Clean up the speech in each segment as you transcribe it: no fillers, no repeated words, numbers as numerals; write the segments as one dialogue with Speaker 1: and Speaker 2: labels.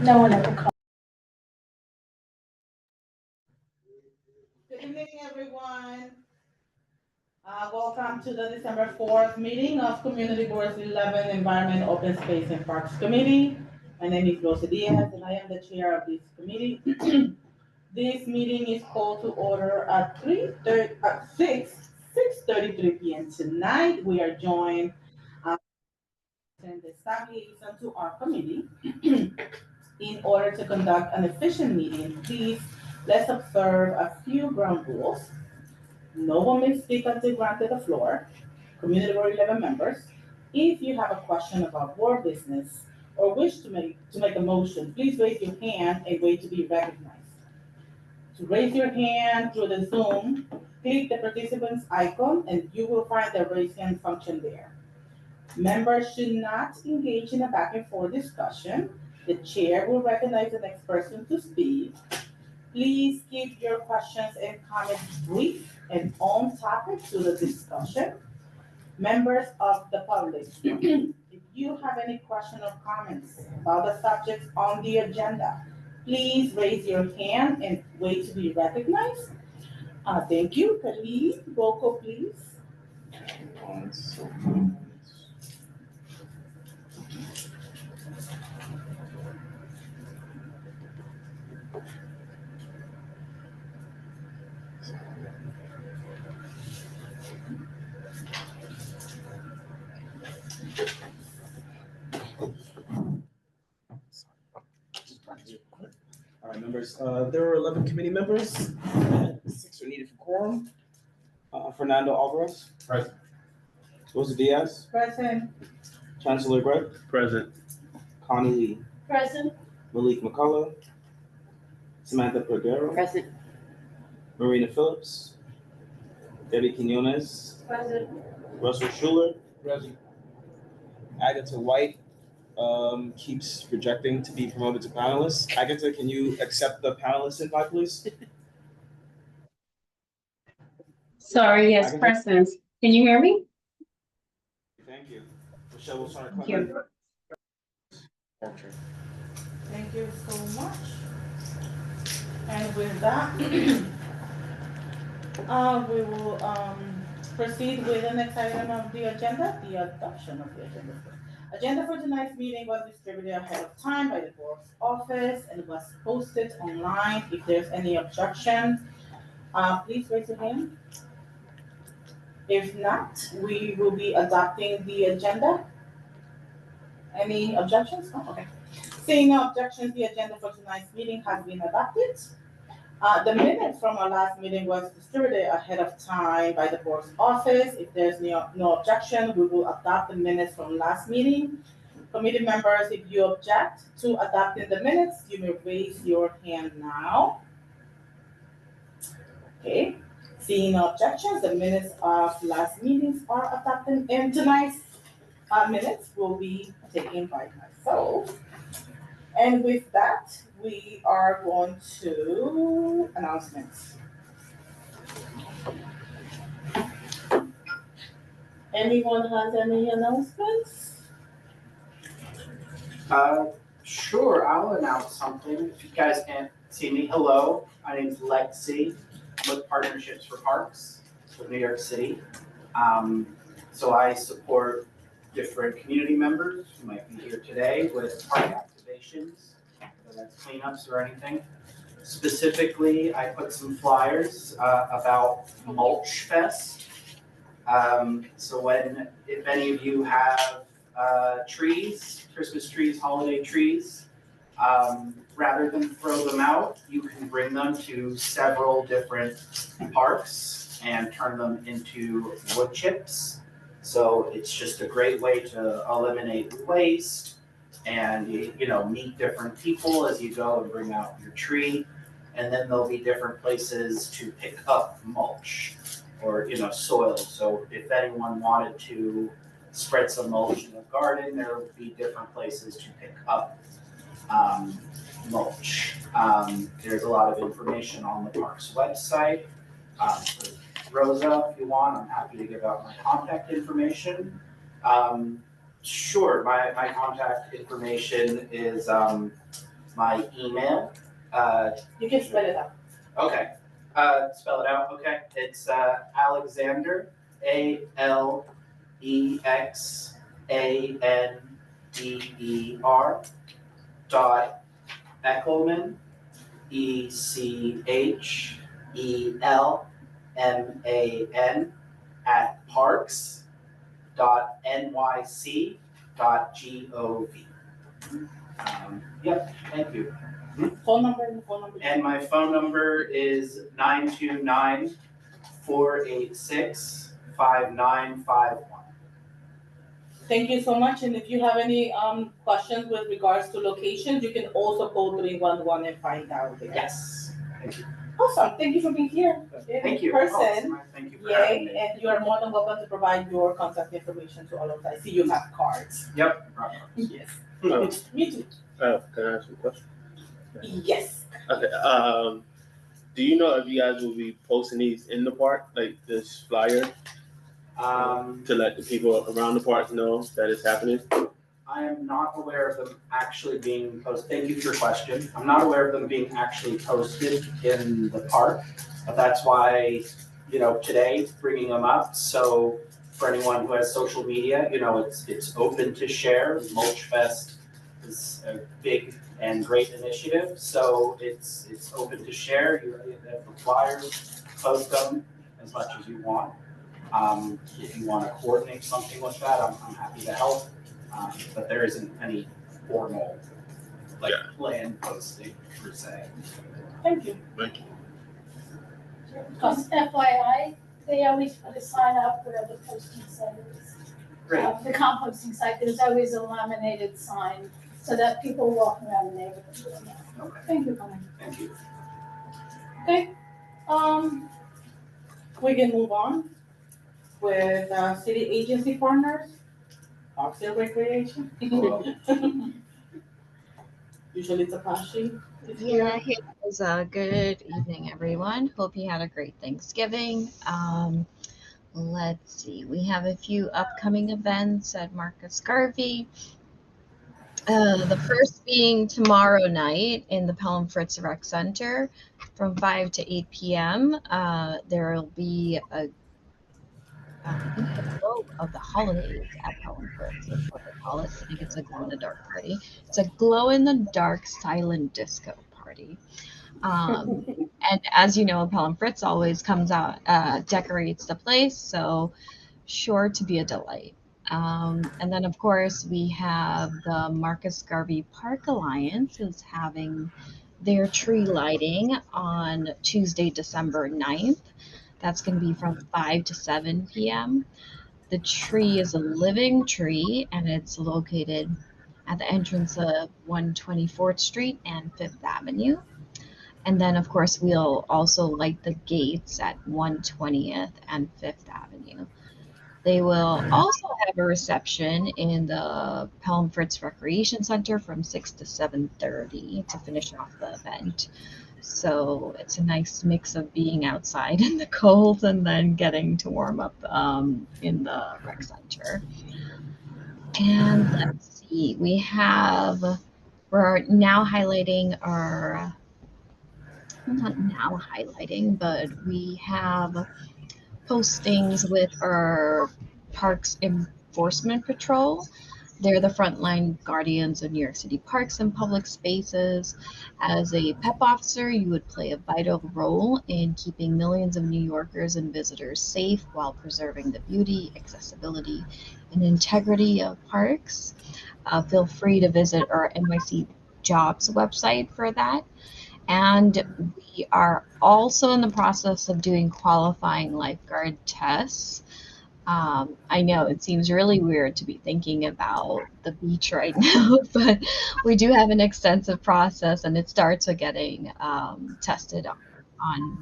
Speaker 1: No one ever called.
Speaker 2: Good evening, everyone. Welcome to the December 4th meeting of Community Boards 11 Environment, Open Space and Parks Committee. My name is Rosa Diaz and I am the chair of this committee. This meeting is called to order at 6:33 p.m. tonight. We are joined and the staff liaison to our committee. In order to conduct an efficient meeting, please let's observe a few ground rules. No one may speak until granted the floor. Community Board 11 members, if you have a question about board business or wish to make a motion, please raise your hand and wait to be recognized. To raise your hand through the Zoom, click the participants icon and you will find the raise hand function there. Members should not engage in a back and forth discussion. The chair will recognize the next person to speak. Please keep your questions and comments brief and on topic to the discussion. Members of the public, if you have any question or comments about the subjects on the agenda, please raise your hand and wait to be recognized. Thank you. Khalid, roll call, please.
Speaker 3: All right, members, there are 11 committee members, 6 are needed for quorum. Fernando Alvarez.
Speaker 4: Present.
Speaker 3: Rosa Diaz.
Speaker 2: Present.
Speaker 3: Chancellor Gregg.
Speaker 4: Present.
Speaker 3: Connie Lee.
Speaker 1: Present.
Speaker 3: Malik McCullough. Samantha Perdero.
Speaker 1: Present.
Speaker 3: Marina Phillips. Debbie Quinones.
Speaker 1: Present.
Speaker 3: Russell Schuler.
Speaker 4: Present.
Speaker 3: Agatha White keeps rejecting to be promoted to panelist. Agatha, can you accept the panelist invite, please?
Speaker 1: Sorry, yes, present. Can you hear me?
Speaker 3: Thank you. Michelle will start.
Speaker 1: Thank you.
Speaker 2: Thank you so much. And with that, we will proceed with the next item of the agenda, the adoption of the agenda. Agenda for tonight's meeting was distributed ahead of time by the board's office and was posted online. If there's any objections, please raise your hand. If not, we will be adopting the agenda. Any objections? Oh, okay. Seeing no objections, the agenda for tonight's meeting has been adopted. The minutes from our last meeting was distributed ahead of time by the board's office. If there's no objection, we will adopt the minutes from last meeting. Committee members, if you object to adopting the minutes, you may raise your hand now. Okay, seeing no objections, the minutes of last meetings are adopted, and tonight's minutes will be taken by myself. And with that, we are going to announcements. Anyone has any announcements?
Speaker 5: Sure, I'll announce something. If you guys can't see me, hello, my name's Lexi. I'm with Partnerships for Parks with New York City. So I support different community members who might be here today with park activations, whether that's cleanups or anything. Specifically, I put some flyers about Mulch Fest. So if any of you have trees, Christmas trees, holiday trees, rather than throw them out, you can bring them to several different parks and turn them into wood chips. So it's just a great way to eliminate waste and meet different people as you go and bring out your tree. And then there'll be different places to pick up mulch or soil. So if anyone wanted to spread some mulch in the garden, there will be different places to pick up mulch. There's a lot of information on the park's website. Rosa, if you want, I'm happy to give out my contact information. Sure, my contact information is my email.
Speaker 2: You can spell it out.
Speaker 5: Okay. Spell it out. Okay. It's Alexander, Alexander dot Echelman, Echelman at parks.nyc.gov. Yep. Thank you.
Speaker 2: Phone number.
Speaker 5: And my phone number is 929-486-5951.
Speaker 2: Thank you so much. And if you have any questions with regards to locations, you can also call 311 and find out there.
Speaker 5: Yes. Thank you.
Speaker 2: Awesome. Thank you for being here.
Speaker 5: Thank you.
Speaker 2: Person.
Speaker 5: Thank you for having
Speaker 2: Yay.
Speaker 5: me.
Speaker 2: And you are more than welcome to provide your contact information to all of us. I see you have cards.
Speaker 5: Yep.
Speaker 2: Yes.
Speaker 4: Oh.
Speaker 2: Me too.
Speaker 4: Can I ask you a question?
Speaker 2: Yes.
Speaker 4: Okay. Do you know if you guys will be posting these in the park, like this flyer, to let the people around the park know that it's happening?
Speaker 5: I am not aware of them actually being posted. Thank you for your question. I'm not aware of them being actually posted in the park, but that's why, today bringing them up. So for anyone who has social media, it's open to share. Mulch Fest is a big and great initiative, so it's open to share. You have the flyers, post them as much as you want. If you want to coordinate something with that, I'm happy to help. But there isn't any formal plan posting per se.
Speaker 2: Thank you.
Speaker 4: Thank you.
Speaker 6: Just FYI, they always put a sign up where the posting site is.
Speaker 5: Great.
Speaker 6: The composting site, there's always a laminated sign so that people walking around the neighborhood will know.
Speaker 5: Okay.
Speaker 6: Thank you, Connie.
Speaker 5: Thank you.
Speaker 2: Okay. We can move on with city agency partners. Parks and Recreation. Usually Takashi is here.
Speaker 7: Yeah, hey guys, good evening, everyone. Hope you had a great Thanksgiving. Let's see, we have a few upcoming events at Marcus Garvey. The first being tomorrow night in the Pelham Fritz Rec Center from 5 to 8 p.m. There will be a glow of the holidays at Pelham Fritz. That's what they call it. I think it's a glow in the dark party. It's a glow in the dark silent disco party. And as you know, Pelham Fritz always comes out, decorates the place, so sure to be a delight. And then, of course, we have the Marcus Garvey Park Alliance is having their tree lighting on Tuesday, December 9th. That's going to be from 5 to 7 p.m. The tree is a living tree, and it's located at the entrance of 124th Street and 5th Avenue. And then, of course, we'll also light the gates at 120th and 5th Avenue. They will also have a reception in the Pelham Fritz Recreation Center from 6 to 7:30 to finish off the event. So it's a nice mix of being outside in the cold and then getting to warm up in the rec center. And let's see, we're now highlighting our, not now highlighting, but we have postings with our Parks Enforcement Patrol. They're the frontline guardians of New York City parks and public spaces. As a PEP officer, you would play a vital role in keeping millions of New Yorkers and visitors safe while preserving the beauty, accessibility, and integrity of parks. Feel free to visit our NYC Jobs website for that. And we are also in the process of doing qualifying lifeguard tests. I know it seems really weird to be thinking about the beach right now, but we do have an extensive process, and it starts with getting tested on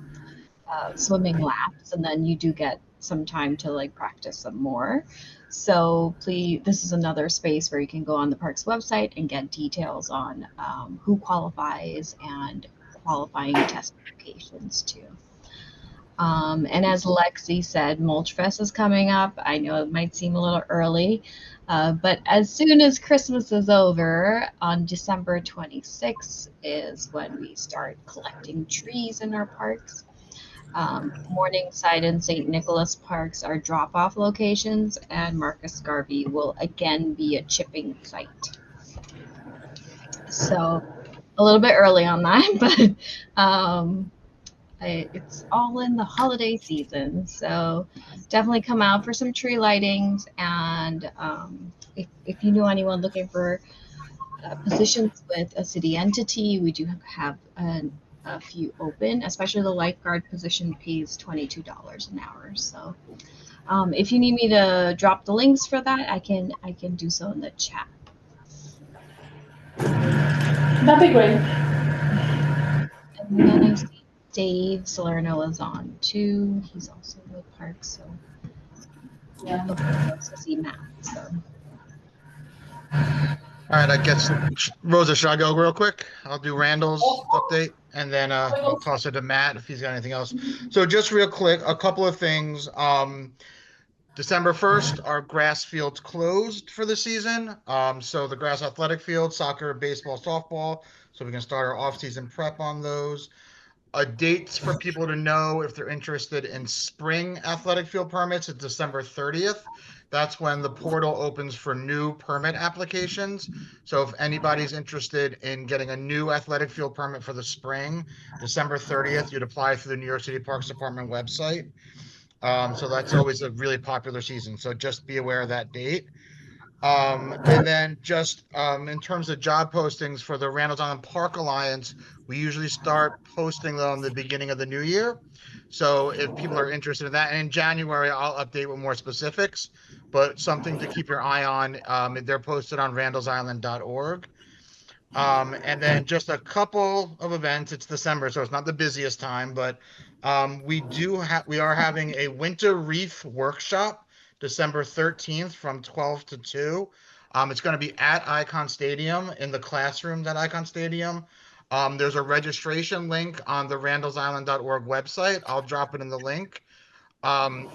Speaker 7: swimming laps, and then you do get some time to practice some more. So please, this is another space where you can go on the park's website and get details on who qualifies and qualifying test applications too. And as Lexi said, Mulch Fest is coming up. I know it might seem a little early, but as soon as Christmas is over, on December 26th is when we start collecting trees in our parks. Morningside and St. Nicholas parks are drop-off locations, and Marcus Garvey will again be a chipping site. So a little bit early on that, but it's all in the holiday season. So definitely come out for some tree lightings. And if you know anyone looking for positions with a city entity, we do have a few open, especially the lifeguard position pays $22 an hour. So if you need me to drop the links for that, I can do so in the chat.
Speaker 2: That'd be great.
Speaker 7: And then I see Dave Salerno is on too. He's also with Parks, so
Speaker 2: Yeah.
Speaker 7: looking forward to see Matt. So.
Speaker 8: All right, I guess, Rosa, should I go real quick? I'll do Randall's update, and then I'll toss it to Matt if he's got anything else. So just real quick, a couple of things. December 1st, our grass fields closed for the season. So the grass athletic field, soccer, baseball, softball, so we can start our off-season prep on those. Dates for people to know if they're interested in spring athletic field permits is December 30th. That's when the portal opens for new permit applications. So if anybody's interested in getting a new athletic field permit for the spring, December 30th, you'd apply through the New York City Parks Department website. So that's always a really popular season. So just be aware of that date. And then just in terms of job postings for the Randall's Island Park Alliance, we usually start posting them the beginning of the new year. So if people are interested in that, and in January, I'll update with more specifics, but something to keep your eye on. They're posted on randallsisland.org. And then just a couple of events. It's December, so it's not the busiest time, but we are having a winter wreath workshop December 13th from 12 to 2. It's going to be at Icon Stadium in the classrooms at Icon Stadium. There's a registration link on the randallsisland.org website. I'll drop it in the link.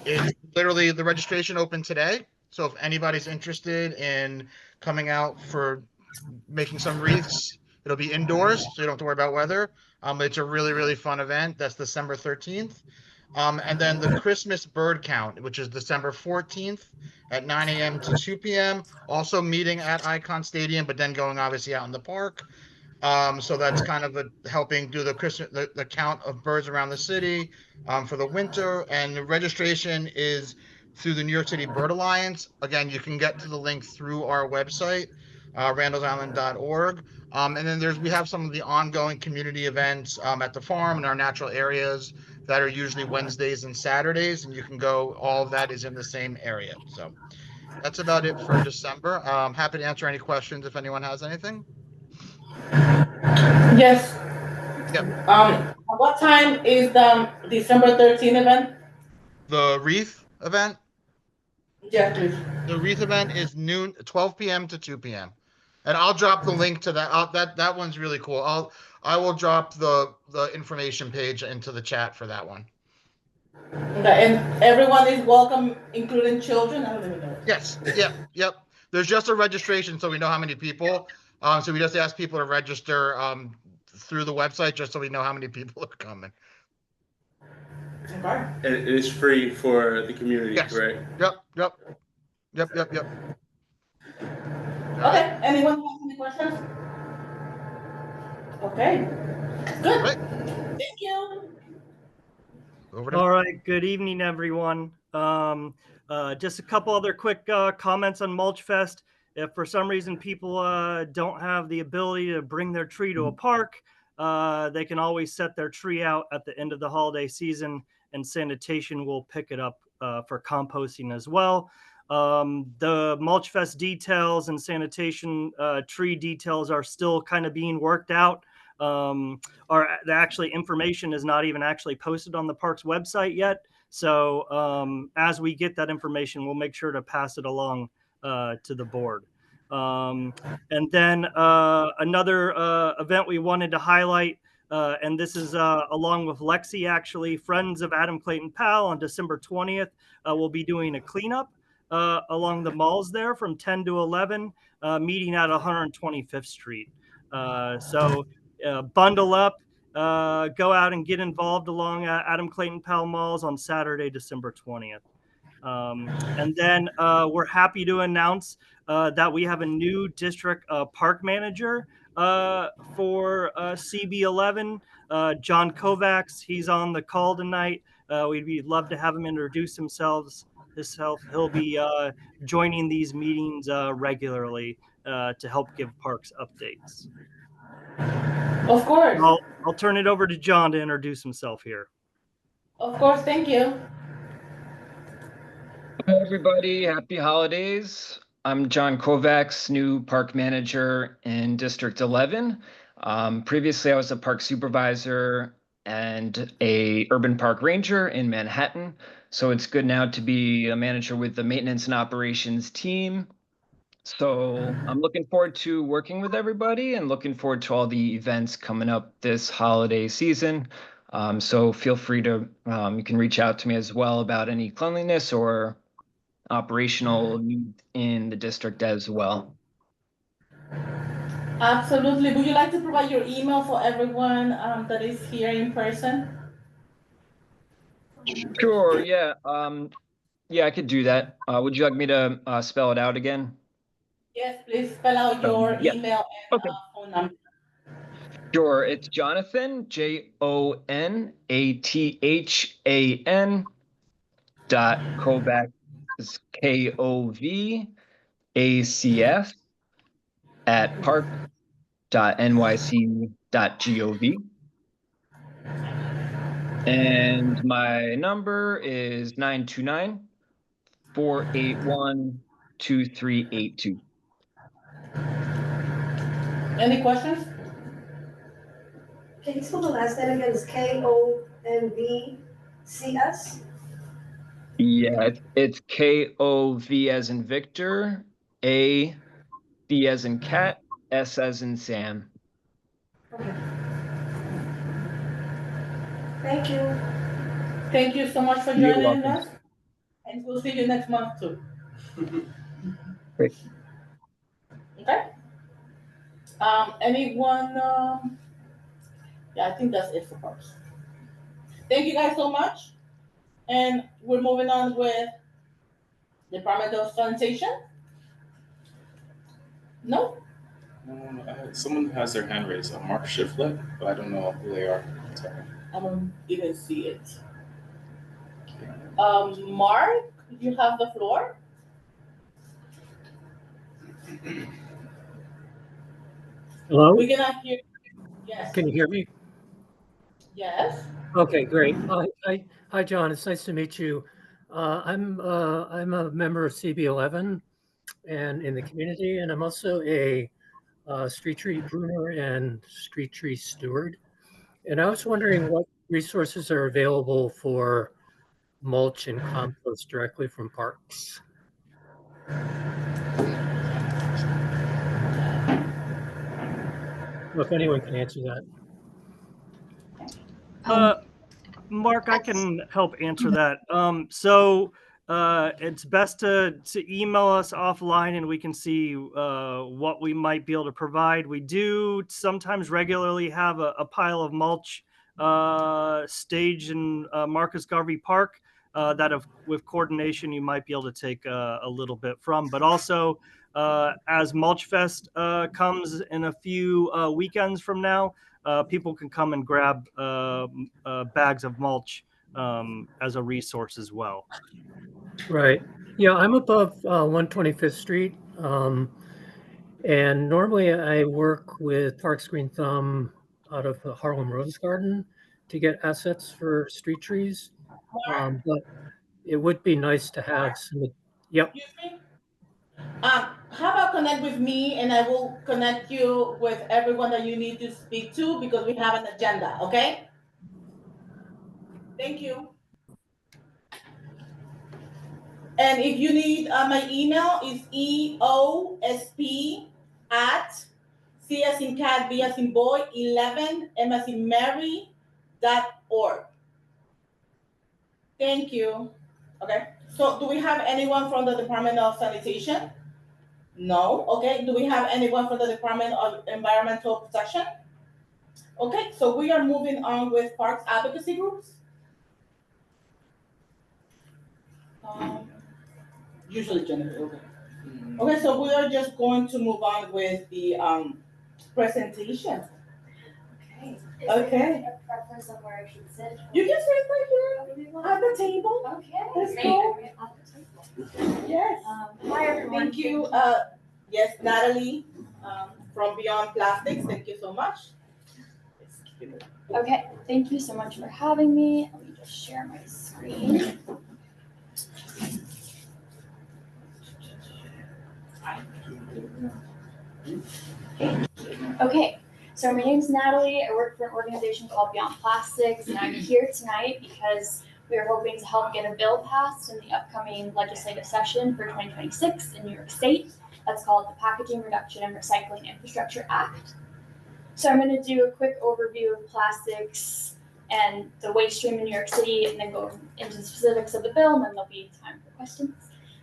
Speaker 8: It's literally the registration opened today. So if anybody's interested in coming out for making some wreaths, it'll be indoors, so you don't have to worry about weather. It's a really, really fun event. That's December 13th. And then the Christmas bird count, which is December 14th at 9 a.m. to 2 p.m. Also meeting at Icon Stadium, but then going obviously out in the park. So that's kind of helping do the Christmas the count of birds around the city for the winter. And the registration is through the New York City Bird Alliance. Again, you can get to the link through our website, randallsisland.org. And then we have some of the ongoing community events at the farm in our natural areas that are usually Wednesdays and Saturdays, and you can go. All of that is in the same area. So that's about it for December. Happy to answer any questions if anyone has anything.
Speaker 2: Yes.
Speaker 8: Yep.
Speaker 2: What time is the December 13th event?
Speaker 8: The wreath event?
Speaker 2: Yes, please.
Speaker 8: The wreath event is 12 p.m. to 2 p.m. And I'll drop the link to that. That one's really cool. I will drop the information page into the chat for that one.
Speaker 2: Okay, and everyone is welcome, including children? I don't even know.
Speaker 8: Yes. Yep. There's just a registration so we know how many people. So we just ask people to register through the website just so we know how many people are coming.
Speaker 2: Okay.
Speaker 4: It is free for the community,
Speaker 8: Yes.
Speaker 4: correct?
Speaker 8: Yep.
Speaker 2: Okay, anyone have any questions? Okay, good.
Speaker 8: Right.
Speaker 2: Thank you.
Speaker 8: Over to
Speaker 9: All right. Good evening, everyone. Just a couple other quick comments on Mulch Fest. If for some reason people don't have the ability to bring their tree to a park, they can always set their tree out at the end of the holiday season, and sanitation will pick it up for composting as well. The Mulch Fest details and sanitation tree details are still kind of being worked out. Or the actually information is not even actually posted on the park's website yet. So as we get that information, we'll make sure to pass it along to the board. And then another event we wanted to highlight And this is along with Lexi, actually, Friends of Adam Clayton Powell on December 20th. We'll be doing a cleanup along the malls there from 10 to 11, meeting at 125th Street. So bundle up, go out and get involved along Adam Clayton Powell malls on Saturday, December 20th. And then we're happy to announce that we have a new district park manager for CB11, John Kovacs. He's on the call tonight. We'd love to have him introduce himself. He'll be joining these meetings regularly to help give parks updates.
Speaker 2: Of course.
Speaker 9: I'll turn it over to John to introduce himself here.
Speaker 2: Of course, thank you.
Speaker 10: Hi, everybody. Happy holidays. I'm John Kovacs, new park manager in District 11. Previously, I was a park supervisor and a urban park ranger in Manhattan. So it's good now to be a manager with the maintenance and operations team. So I'm looking forward to working with everybody and looking forward to all the events coming up this holiday season. So feel free to, you can reach out to me as well about any cleanliness or operational needs in the district as well.
Speaker 2: Absolutely. Would you like to provide your email for everyone that is here in person?
Speaker 10: Sure, yeah. Yeah, I could do that. Would you like me to spell it out again?
Speaker 2: Yes, please spell out your
Speaker 10: Yeah.
Speaker 2: email and
Speaker 10: Okay.
Speaker 2: phone number.
Speaker 10: Sure, it's Jonathan, JONATHAN .Kovacs, KOVACS at park.nyc.gov. And my number is 929-481-2382.
Speaker 2: Any questions?
Speaker 11: Can you spell the last name again? It's KONVCS?
Speaker 10: Yeah, it's KOV as in Victor, A, B as in cat, S as in Sam.
Speaker 11: Okay. Thank you.
Speaker 2: Thank you so much for
Speaker 10: You're
Speaker 2: joining
Speaker 10: welcome.
Speaker 2: us. And we'll see you next month too.
Speaker 10: Great.
Speaker 2: Okay. Anyone? Yeah, I think that's it for parks. Thank you guys so much. And we're moving on with Department of Sanitation. No?
Speaker 3: Someone has their hand raised, Mark Shiflett, but I don't know who they are. Sorry.
Speaker 2: I don't even see it. Mark, you have the floor.
Speaker 12: Hello?
Speaker 2: We cannot hear. Yes.
Speaker 12: Can you hear me?
Speaker 2: Yes.
Speaker 12: Okay, great. Hi, John. It's nice to meet you. I'm a member of CB11 and in the community, and I'm also a street tree pruner and street tree steward. And I was wondering what resources are available for mulch and compost directly from parks. Well, if anyone can answer that.
Speaker 9: Mark, I can help answer that. So it's best to email us offline and we can see what we might be able to provide. We do sometimes regularly have a pile of mulch staged in Marcus Garvey Park that with coordination you might be able to take a little bit from. But also as Mulch Fest comes in a few weekends from now, people can come and grab bags of mulch as a resource as well.
Speaker 12: Right. Yeah, I'm above 125th Street. And normally I work with Parks Green Thumb out of the Harlem Rose Garden to get assets for street trees. But it would be nice to have some. Yep.
Speaker 2: Excuse me? How about connect with me and I will connect you with everyone that you need to speak to because we have an agenda, okay? Thank you. And if you need my email is eosp@cb11m.org. C as in cat, B as in boy, 11, M as in Mary.org. Thank you. Okay, so do we have anyone from the Department of Sanitation? No. Okay, do we have anyone from the Department of Environmental Protection? Okay, so we are moving on with parks advocacy groups. Usually Jennifer, okay. Okay, so we are just going to move on with the presentation.
Speaker 13: Okay.
Speaker 2: Okay.
Speaker 13: A preference of where I should sit?
Speaker 2: You can sit right here at the table.
Speaker 13: Okay.
Speaker 2: Let's
Speaker 13: Great.
Speaker 2: go.
Speaker 13: I'm at the table.
Speaker 2: Yes.
Speaker 13: Hi everyone.
Speaker 2: Thank you. Yes, Natalie from Beyond Plastics. Thank you so much.
Speaker 13: Okay. Thank you so much for having me. Let me just share my screen. Okay, so my name's Natalie. I work for an organization called Beyond Plastics, and I'm here tonight because we are hoping to help get a bill passed in the upcoming legislative session for 2026 in New York State. That's called the Packaging Reduction and Recycling Infrastructure Act. So I'm going to do a quick overview of plastics and the waste stream in New York City, and then go into the specifics of the bill, and then there'll be time for questions.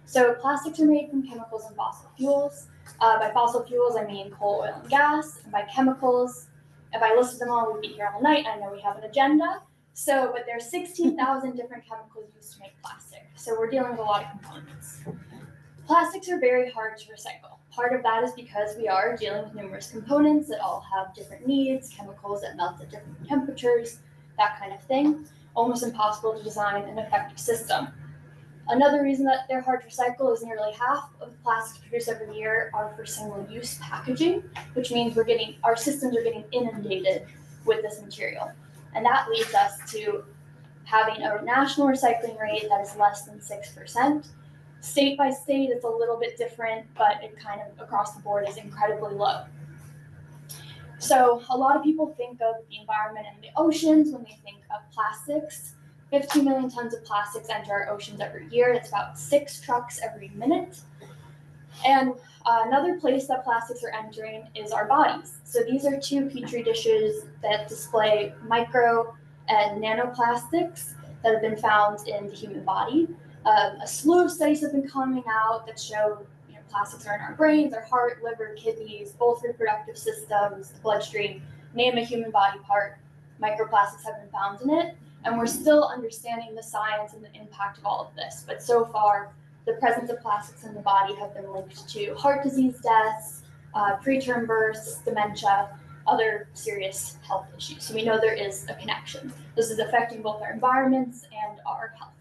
Speaker 13: So plastics are made from chemicals and fossil fuels. By fossil fuels, I mean coal, oil, and gas. And by chemicals, if I listed them all, we'd be here all night. I know we have an agenda. So, but there's 16,000 different chemicals used to make plastic. So we're dealing with a lot of components. Plastics are very hard to recycle. Part of that is because we are dealing with numerous components that all have different needs, chemicals that melt at different temperatures, that kind of thing. Almost impossible to design an effective system. Another reason that they're hard to recycle is nearly half of the plastics produced every year are for single-use packaging, which means our systems are getting inundated with this material. And that leads us to having a national recycling rate that is less than 6%. State by state, it's a little bit different, but it kind of across the board is incredibly low. So a lot of people think of the environment and the oceans when they think of plastics. 15 million tons of plastics enter our oceans every year. It's about 6 trucks every minute. And another place that plastics are entering is our bodies. So these are 2 petri dishes that display micro and nanoplastics that have been found in the human body. A slew of studies have been coming out that show plastics are in our brains, our heart, liver, kidneys, both reproductive systems, the bloodstream, name a human body part. Microplastics have been found in it. And we're still understanding the science and the impact of all of this. But so far, the presence of plastics in the body have been linked to heart disease deaths, preterm births, dementia, other serious health issues. So we know there is a connection. This is affecting both our environments and our health.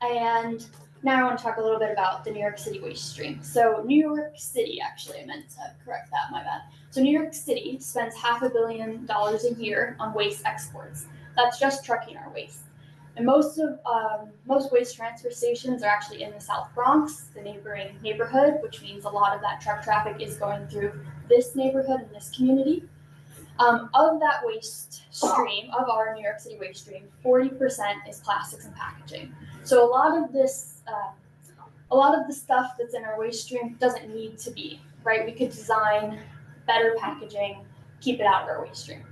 Speaker 13: And now I want to talk a little bit about the New York City waste stream. So New York City, actually, I meant to correct that, my bad. So New York City spends $500 million a year on waste exports. That's just trucking our waste. And most waste transfer stations are actually in the South Bronx, the neighboring neighborhood, which means a lot of that truck traffic is going through this neighborhood and this community. Of that waste stream, of our New York City waste stream, 40% is plastics and packaging. So a lot of the stuff that's in our waste stream doesn't need to be, right? We could design better packaging, keep it out of our waste stream.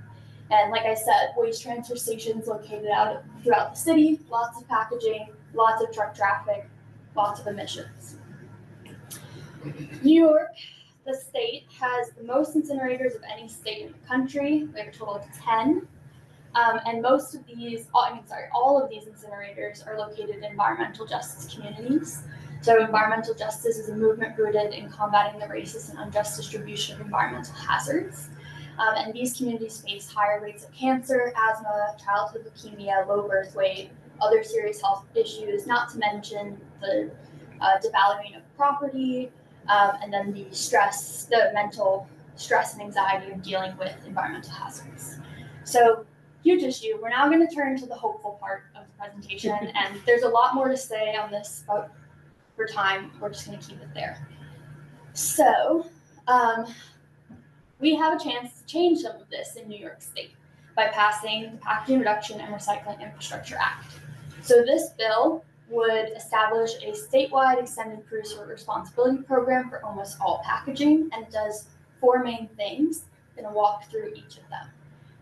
Speaker 13: And like I said, waste transfer stations located out throughout the city, lots of packaging, lots of truck traffic, lots of emissions. New York, the state, has the most incinerators of any state in the country. We have a total of 10. And all of these incinerators are located in environmental justice communities. So environmental justice is a movement rooted in combating the racist and unjust distribution of environmental hazards. And these communities face higher rates of cancer, asthma, childhood leukemia, low birth weight, other serious health issues, not to mention the devaluing of property, and then the mental stress and anxiety of dealing with environmental hazards. So huge issue. We're now going to turn to the hopeful part of the presentation, and there's a lot more to say on this, but for time, we're just going to keep it there. So we have a chance to change some of this in New York State by passing the Packaging Reduction and Recycling Infrastructure Act. So this bill would establish a statewide extended producer responsibility program for almost all packaging, and it does four main things. I'm gonna walk through each of them.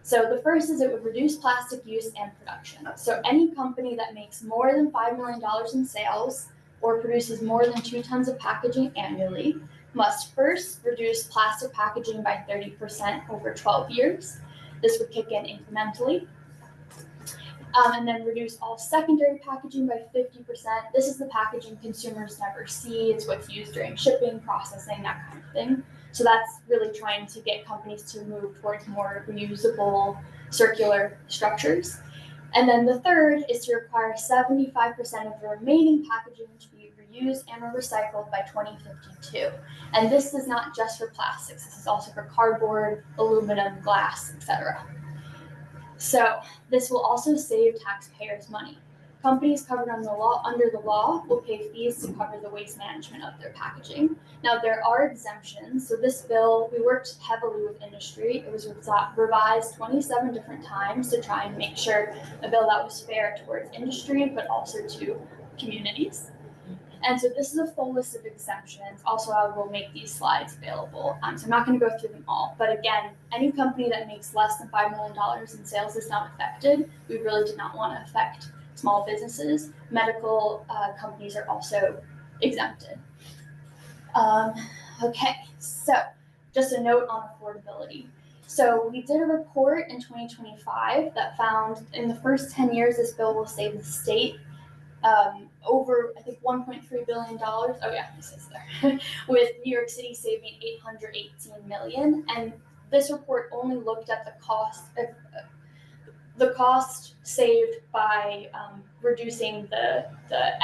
Speaker 13: So the first is it would reduce plastic use and production. So any company that makes more than $5 million in sales or produces more than 2 tons of packaging annually must first reduce plastic packaging by 30% over 12 years. This would kick in incrementally. And then reduce all secondary packaging by 50%. This is the packaging consumers never see. It's what's used during shipping, processing, that kind of thing. So that's really trying to get companies to move towards more reusable, circular structures. And then the third is to require 75% of the remaining packaging to be reused and or recycled by 2052. And this is not just for plastics. This is also for cardboard, aluminum, glass, etc. So this will also save taxpayers money. Companies covered under the law will pay fees to cover the waste management of their packaging. Now there are exemptions. So this bill, we worked heavily with industry. It was revised 27 different times to try and make sure a bill that was fair towards industry, but also to communities. And so this is a full list of exemptions. Also, I will make these slides available. So I'm not going to go through them all. But again, any company that makes less than $5 million in sales is not affected. We really did not want to affect small businesses. Medical companies are also exempted. Okay, so just a note on affordability. So we did a report in 2025 that found in the first 10 years, this bill will save the state over, I think, $1.3 billion. Oh yeah, this is there. With New York City saving $818 million. And this report only looked at the cost saved by reducing the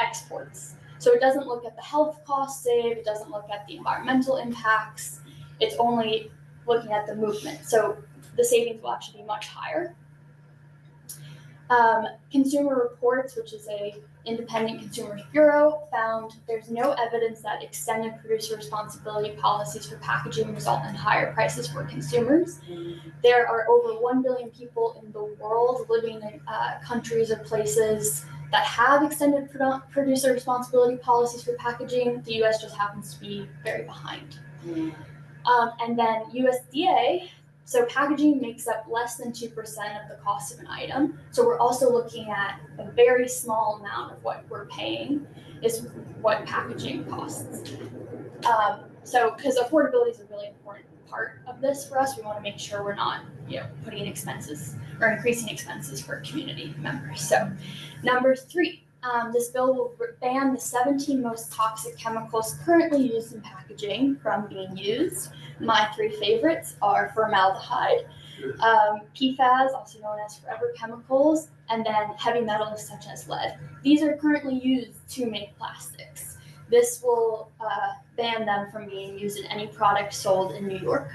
Speaker 13: exports. So it doesn't look at the health cost saved, it doesn't look at the environmental impacts, it's only looking at the movement. So the savings will actually be much higher. Consumer Reports, which is a independent consumers bureau, found there's no evidence that extended producer responsibility policies for packaging result in higher prices for consumers. There are over 1 billion people in the world living in countries or places that have extended producer responsibility policies for packaging. The US just happens to be very behind. And then USDA, so packaging makes up less than 2% of the cost of an item. So we're also looking at a very small amount of what we're paying is what packaging costs. So because affordability is a really important part of this for us, we want to make sure we're not, putting in expenses or increasing expenses for community members. So number 3, this bill will ban the 17 most toxic chemicals currently used in packaging from being used. My 3 favorites are formaldehyde, PFAS, also known as forever chemicals, and then heavy metals such as lead. These are currently used to make plastics. This will ban them from being used in any product sold in New York.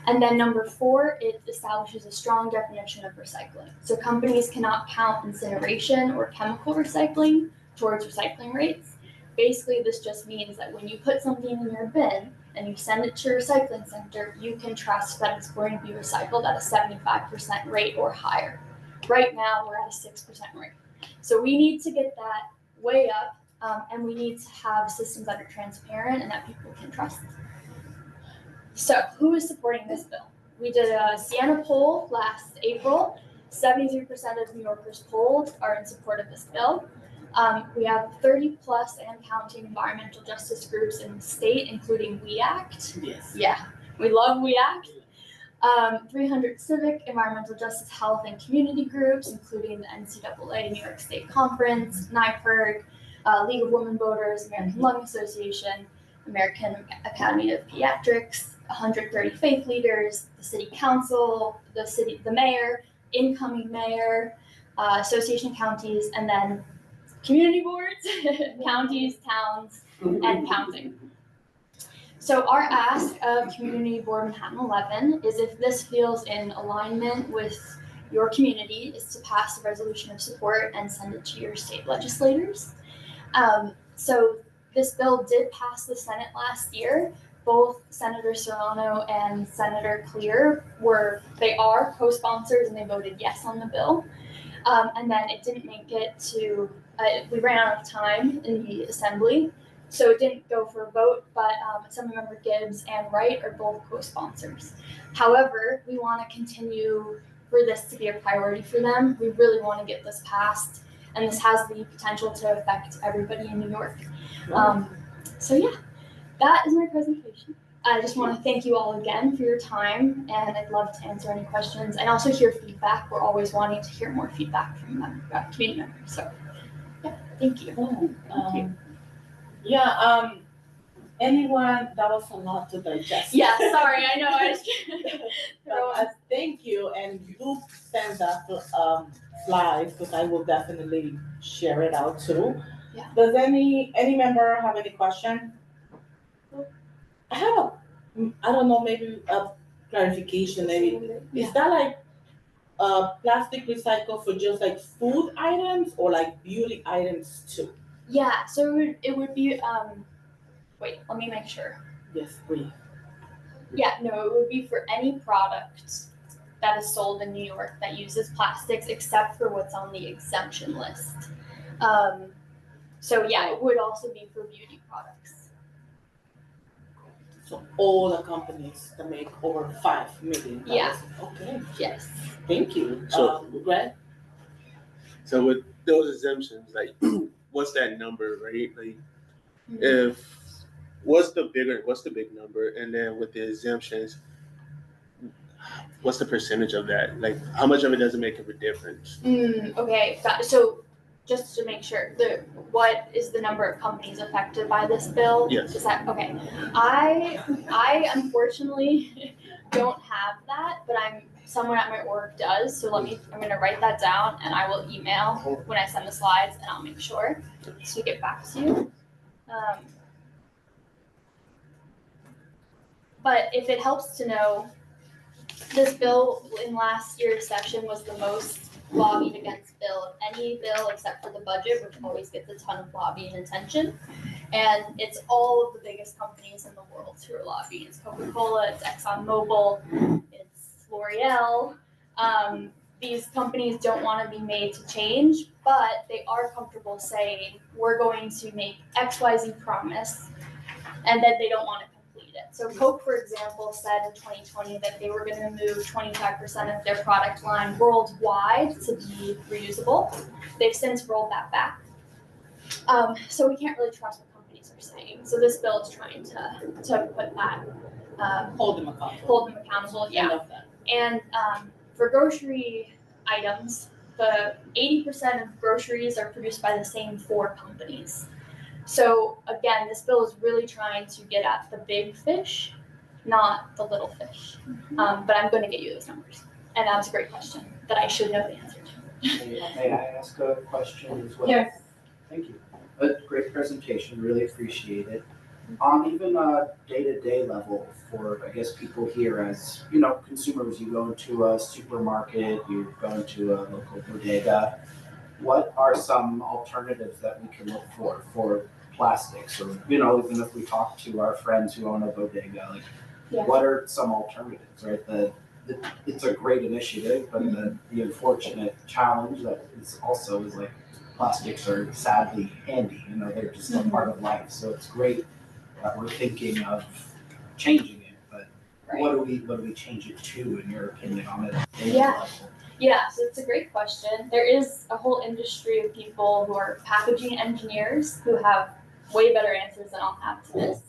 Speaker 13: And then number 4, it establishes a strong definition of recycling. So companies cannot count incineration or chemical recycling towards recycling rates. Basically, this just means that when you put something in your bin and you send it to your recycling center, you can trust that it's going to be recycled at a 75% rate or higher. Right now, we're at a 6% rate. So we need to get that way up, and we need to have systems that are transparent and that people can trust. So who is supporting this bill? We did a Siena poll last April. 73% of New Yorkers polled are in support of this bill. We have 30 plus and counting environmental justice groups in the state, including We Act.
Speaker 2: Yes.
Speaker 13: Yeah, we love We Act. 300 civic, environmental justice, health, and community groups, including the NCAA New York State Conference, NYPIRG, League of Women Voters, American Lung Association, American Academy of Pediatrics, 130 faith leaders, the city council, the mayor, incoming mayor, association of counties, and then community boards, counties, towns, and counting. So our ask of Community Board Manhattan 11 is if this feels in alignment with your community is to pass a resolution of support and send it to your state legislators. So this bill did pass the Senate last year. Both Senator Serrano and Senator Clear are co-sponsors and they voted yes on the bill. And then it didn't make it to, we ran out of time in the assembly So it didn't go for a vote, but Assemblymember Gibbs and Wright are both co-sponsors. However, we want to continue for this to be a priority for them. We really want to get this passed, and this has the potential to affect everybody in New York. So yeah, that is my presentation. I just want to thank you all again for your time, and I'd love to answer any questions and also hear feedback. We're always wanting to hear more feedback from community members. So yeah, thank you.
Speaker 2: Thank you. Yeah, anyone, that was a lot to digest.
Speaker 13: Yeah, sorry, I know, I just
Speaker 2: thank you, and do send that slides, because I will definitely share it out too.
Speaker 13: Yeah.
Speaker 2: Does any member have any question? I have I don't know, maybe a clarification, maybe. Is that like plastic recycle for just like food items or like beauty items too?
Speaker 13: Yeah, so it would be, wait, let me make sure.
Speaker 2: Yes, please.
Speaker 13: Yeah, no, it would be for any product that is sold in New York that uses plastics, except for what's on the exemption list. So yeah, it would also be for beauty products.
Speaker 2: So all the companies that make over $5 million.
Speaker 13: Yeah.
Speaker 2: Okay.
Speaker 13: Yes.
Speaker 2: Thank you.
Speaker 4: So-
Speaker 2: Greg?
Speaker 4: So with those exemptions, like, what's that number, right? Like, if what's the big number, and then with the exemptions, what's the percentage of that? Like, how much of it doesn't make a difference?
Speaker 13: Okay, got it. So just to make sure, what is the number of companies affected by this bill?
Speaker 4: Yes.
Speaker 13: Is that okay? I unfortunately don't have that, but someone at my work does. So I'm gonna write that down, and I will email when I send the slides, and I'll make sure to get back to you. But if it helps to know, this bill in last year's session was the most lobbied against bill of any bill except for the budget, which always gets a ton of lobbying attention. And it's all of the biggest companies in the world who are lobbying. It's Coca-Cola, it's ExxonMobil, it's L'Oreal. These companies don't want to be made to change, but they are comfortable saying, we're going to make XYZ promise, and then they don't want to complete it. So Coke, for example, said in 2020 that they were going to move 25% of their product line worldwide to be reusable. They've since rolled that back. So we can't really trust what companies are saying. So this bill is trying to put that,
Speaker 2: Hold them accountable.
Speaker 13: hold them accountable,
Speaker 2: I
Speaker 13: yeah.
Speaker 2: love that.
Speaker 13: And for grocery items, the 80% of groceries are produced by the same 4 companies. So again, this bill is really trying to get at the big fish, not the little fish. But I'm going to get you those numbers. And that's a great question that I should know the answer to.
Speaker 5: May I ask a question as well?
Speaker 1: Yes.
Speaker 5: Thank you. A great presentation, really appreciate it. On even a day-to-day level for, I guess, people here as, consumers, you go into a supermarket, you go into a local bodega, what are some alternatives that we can look for plastics? Or, even if we talk to our friends who own a bodega, what are some alternatives, right? It's a great initiative, but the unfortunate challenge that is also is plastics are sadly handy, they're just a part of life. So it's great that we're thinking of changing it, but what do we change it to, in your opinion, on a daily level?
Speaker 13: Yeah, so it's a great question. There is a whole industry of people who are packaging engineers who have way better answers than I'll have to this.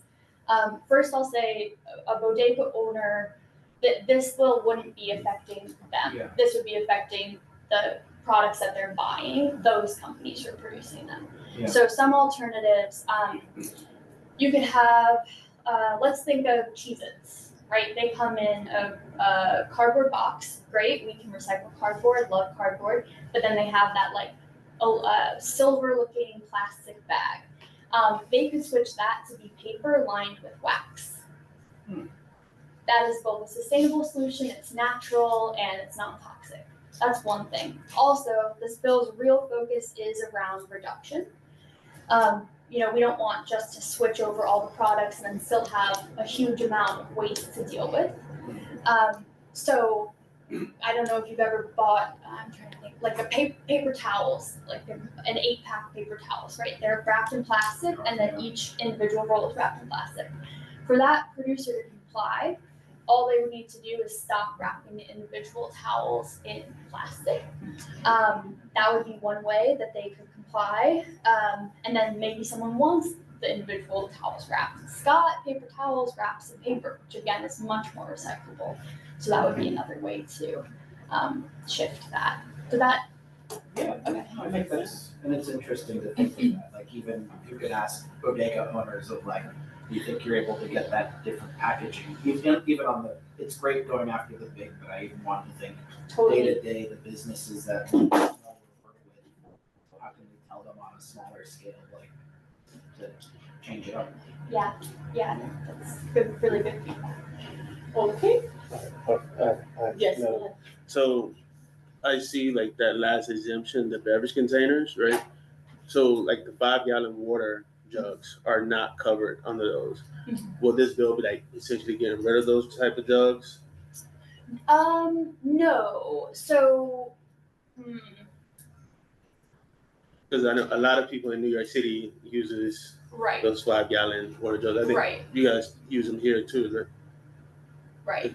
Speaker 13: First, I'll say a bodega owner, that this bill wouldn't be affecting them.
Speaker 5: Yeah.
Speaker 13: This would be affecting the products that they're buying, those companies who are producing them.
Speaker 5: Yeah.
Speaker 13: So some alternatives, you could have, let's think of Cheez-Its, right? They come in a cardboard box. Great, we can recycle cardboard, love cardboard, but then they have that silver-looking plastic bag. They could switch that to be paper lined with wax. That is both a sustainable solution, it's natural, and it's non-toxic. That's one thing. Also, this bill's real focus is around reduction. We don't want just to switch over all the products and then still have a huge amount of waste to deal with. So I don't know if you've ever bought, I'm trying to think, like a paper towels, like an 8-pack paper towels, right? They're wrapped in plastic and then each individual roll is wrapped in plastic. For that producer to comply, all they would need to do is stop wrapping the individual towels in plastic. That would be one way that they could comply. And then maybe someone wants the individual towels wrapped in Scott paper towels, wraps in paper, which again is much more recyclable. So that would be another way to shift that. So that,
Speaker 5: Yeah,
Speaker 13: okay.
Speaker 5: I think that's, and it's interesting to think of that, like even you could ask bodega owners of like, do you think you're able to get that different packaging? Even on the, it's great going after the big, but I even want to think day to day, the businesses that we work with, how can we tell them on a smaller scale, like to change it up?
Speaker 13: Yeah, that's good, really good feedback.
Speaker 2: Okay. Yes.
Speaker 4: No. So I see like that last exemption, the beverage containers, right? So like the 5-gallon water jugs are not covered under those. Will this bill be like essentially getting rid of those type of jugs?
Speaker 13: No. So,
Speaker 4: Because I know a lot of people in New York City uses
Speaker 13: right,
Speaker 4: those 5-gallon water jugs. I think
Speaker 13: right,
Speaker 4: you guys use them here too, right?
Speaker 13: right.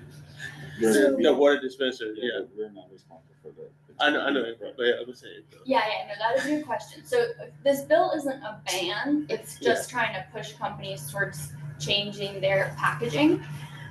Speaker 4: The water dispenser, yeah.
Speaker 3: We're not responsible for that.
Speaker 4: I know, but yeah, I was saying.
Speaker 13: Yeah, no, that is a good question. So this bill isn't a ban, it's just trying to push companies towards changing their packaging.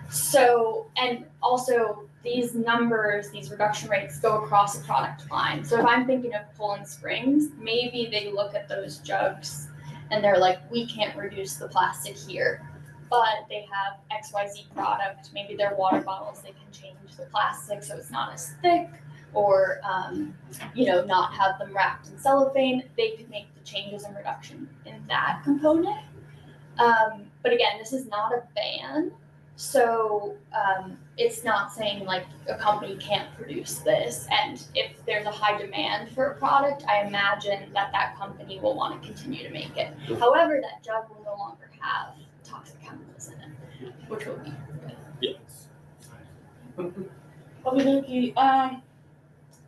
Speaker 13: So, and also these numbers, these reduction rates go across a product line. So if I'm thinking of Poland Springs, maybe they look at those jugs and they're like, we can't reduce the plastic here, but they have XYZ product, maybe their water bottles, they can change the plastic so it's not as thick, or not have them wrapped in cellophane. They could make the changes and reduction in that component. But again, this is not a ban, so it's not saying like a company can't produce this. And if there's a high demand for a product, I imagine that company will want to continue to make it. However, that jug will no longer have toxic chemicals in it, which will be good.
Speaker 4: Yes.
Speaker 2: Okay.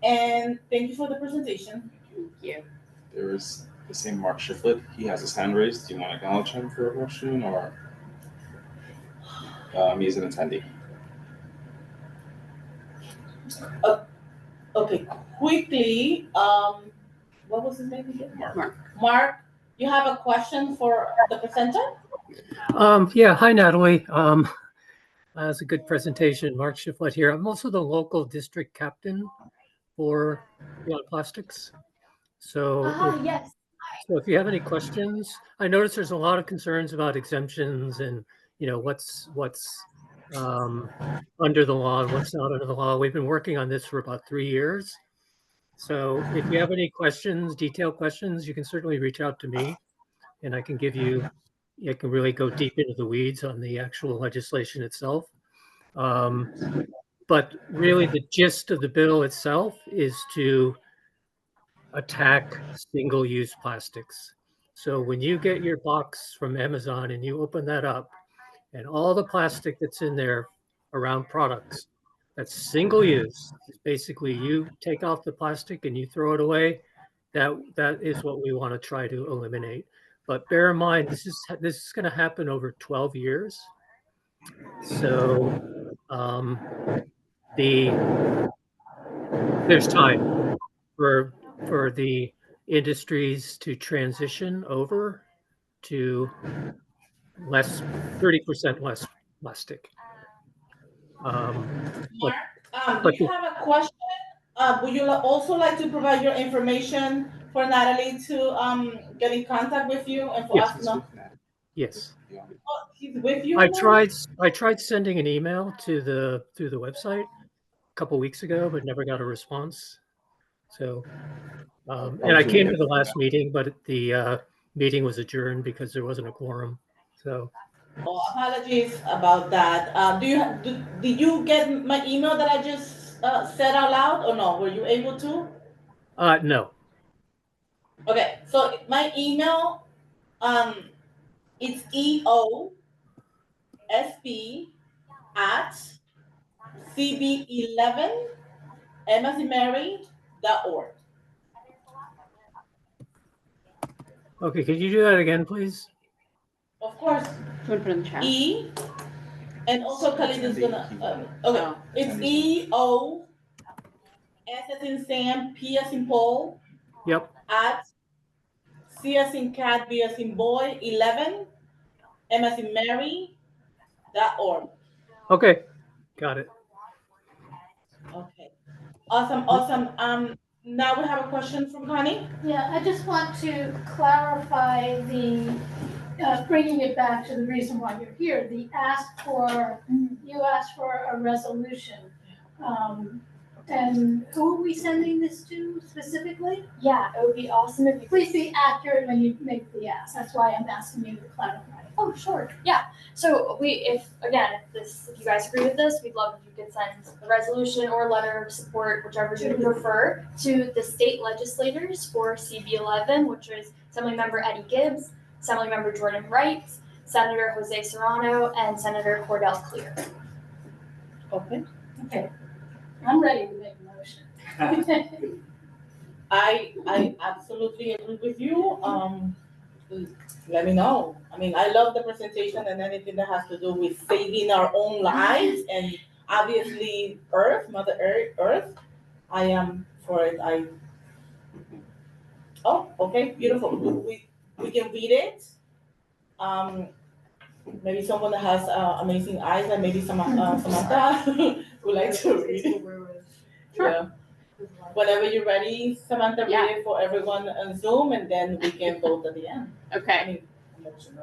Speaker 2: And thank you for the presentation.
Speaker 13: Thank you.
Speaker 3: There is the same Mark Shiflett. He has his hand raised. Do you want to acknowledge him for a question, or he's an attendee?
Speaker 2: Okay, quickly, what was his name again? Mark, you have a question for the presenter?
Speaker 12: Yeah, hi Natalie. That's a good presentation. Mark Shiflett here. I'm also the local district captain for Beyond Plastics. So
Speaker 13: Yes.
Speaker 12: So if you have any questions, I notice there's a lot of concerns about exemptions and what's under the law and what's not under the law. We've been working on this for about 3 years. So if you have any questions, detailed questions, you can certainly reach out to me, and I can really go deep into the weeds on the actual legislation itself. But really, the gist of the bill itself is to attack single-use plastics. So when you get your box from Amazon and you open that up, and all the plastic that's in there around products, that's single use. Basically, you take off the plastic and you throw it away. That is what we want to try to eliminate. But bear in mind, this is going to happen over 12 years. So there's time for the industries to transition over to 30% less plastic.
Speaker 2: Mark, do you have a question? Would you also like to provide your information for Natalie to get in contact with you and for us to know?
Speaker 12: Yes.
Speaker 2: Oh, he's with you.
Speaker 12: I tried sending an email through the website a couple weeks ago, but never got a response. So, and I came to the last meeting, but the meeting was adjourned because there wasn't a quorum. So.
Speaker 2: Oh, apologies about that. Did you get my email that I just said out loud, or no? Were you able to?
Speaker 12: No.
Speaker 2: Okay, so my email, it's EOSP at CB11M MSMary.org.
Speaker 12: Okay, could you do that again, please?
Speaker 2: Of course.
Speaker 1: Do you want to put it in the chat?
Speaker 2: E, and also Khalid is gonna, okay,
Speaker 1: Oh.
Speaker 2: it's EO, S as in Sam, P as in Paul,
Speaker 12: Yep.
Speaker 2: at C as in cat, B as in boy, 11, M as in Mary.org.
Speaker 12: Okay, got it.
Speaker 2: Okay. Awesome. Now we have a question from Connie.
Speaker 6: Yeah, I just want to clarify the, bringing it back to the reason why you're here, you asked for a resolution. And who are we sending this to specifically?
Speaker 13: Yeah, it would be awesome if you
Speaker 6: Please be accurate when you make the ask, that's why I'm asking you to clarify.
Speaker 13: Oh, sure. Yeah. So if you guys agree with this, we'd love if you could send a resolution or letter of support, whichever you prefer, to the state legislators for CB11, which is Assemblymember Eddie Gibbs, Assemblymember Jordan Wright, Senator Jose Serrano, and Senator Cordell Clear.
Speaker 2: Okay.
Speaker 6: I'm ready to make a motion.
Speaker 2: I absolutely agree with you. Let me know. I mean, I love the presentation and anything that has to do with saving our own lives and obviously Mother Earth. I am for it. Okay, beautiful. We can read it. Maybe someone that has amazing eyes, and maybe Samantha would like to read it.
Speaker 1: Sure.
Speaker 2: Yeah. Whenever you're ready, Samantha, read it for everyone on Zoom, and then we can vote at the end.
Speaker 1: Okay.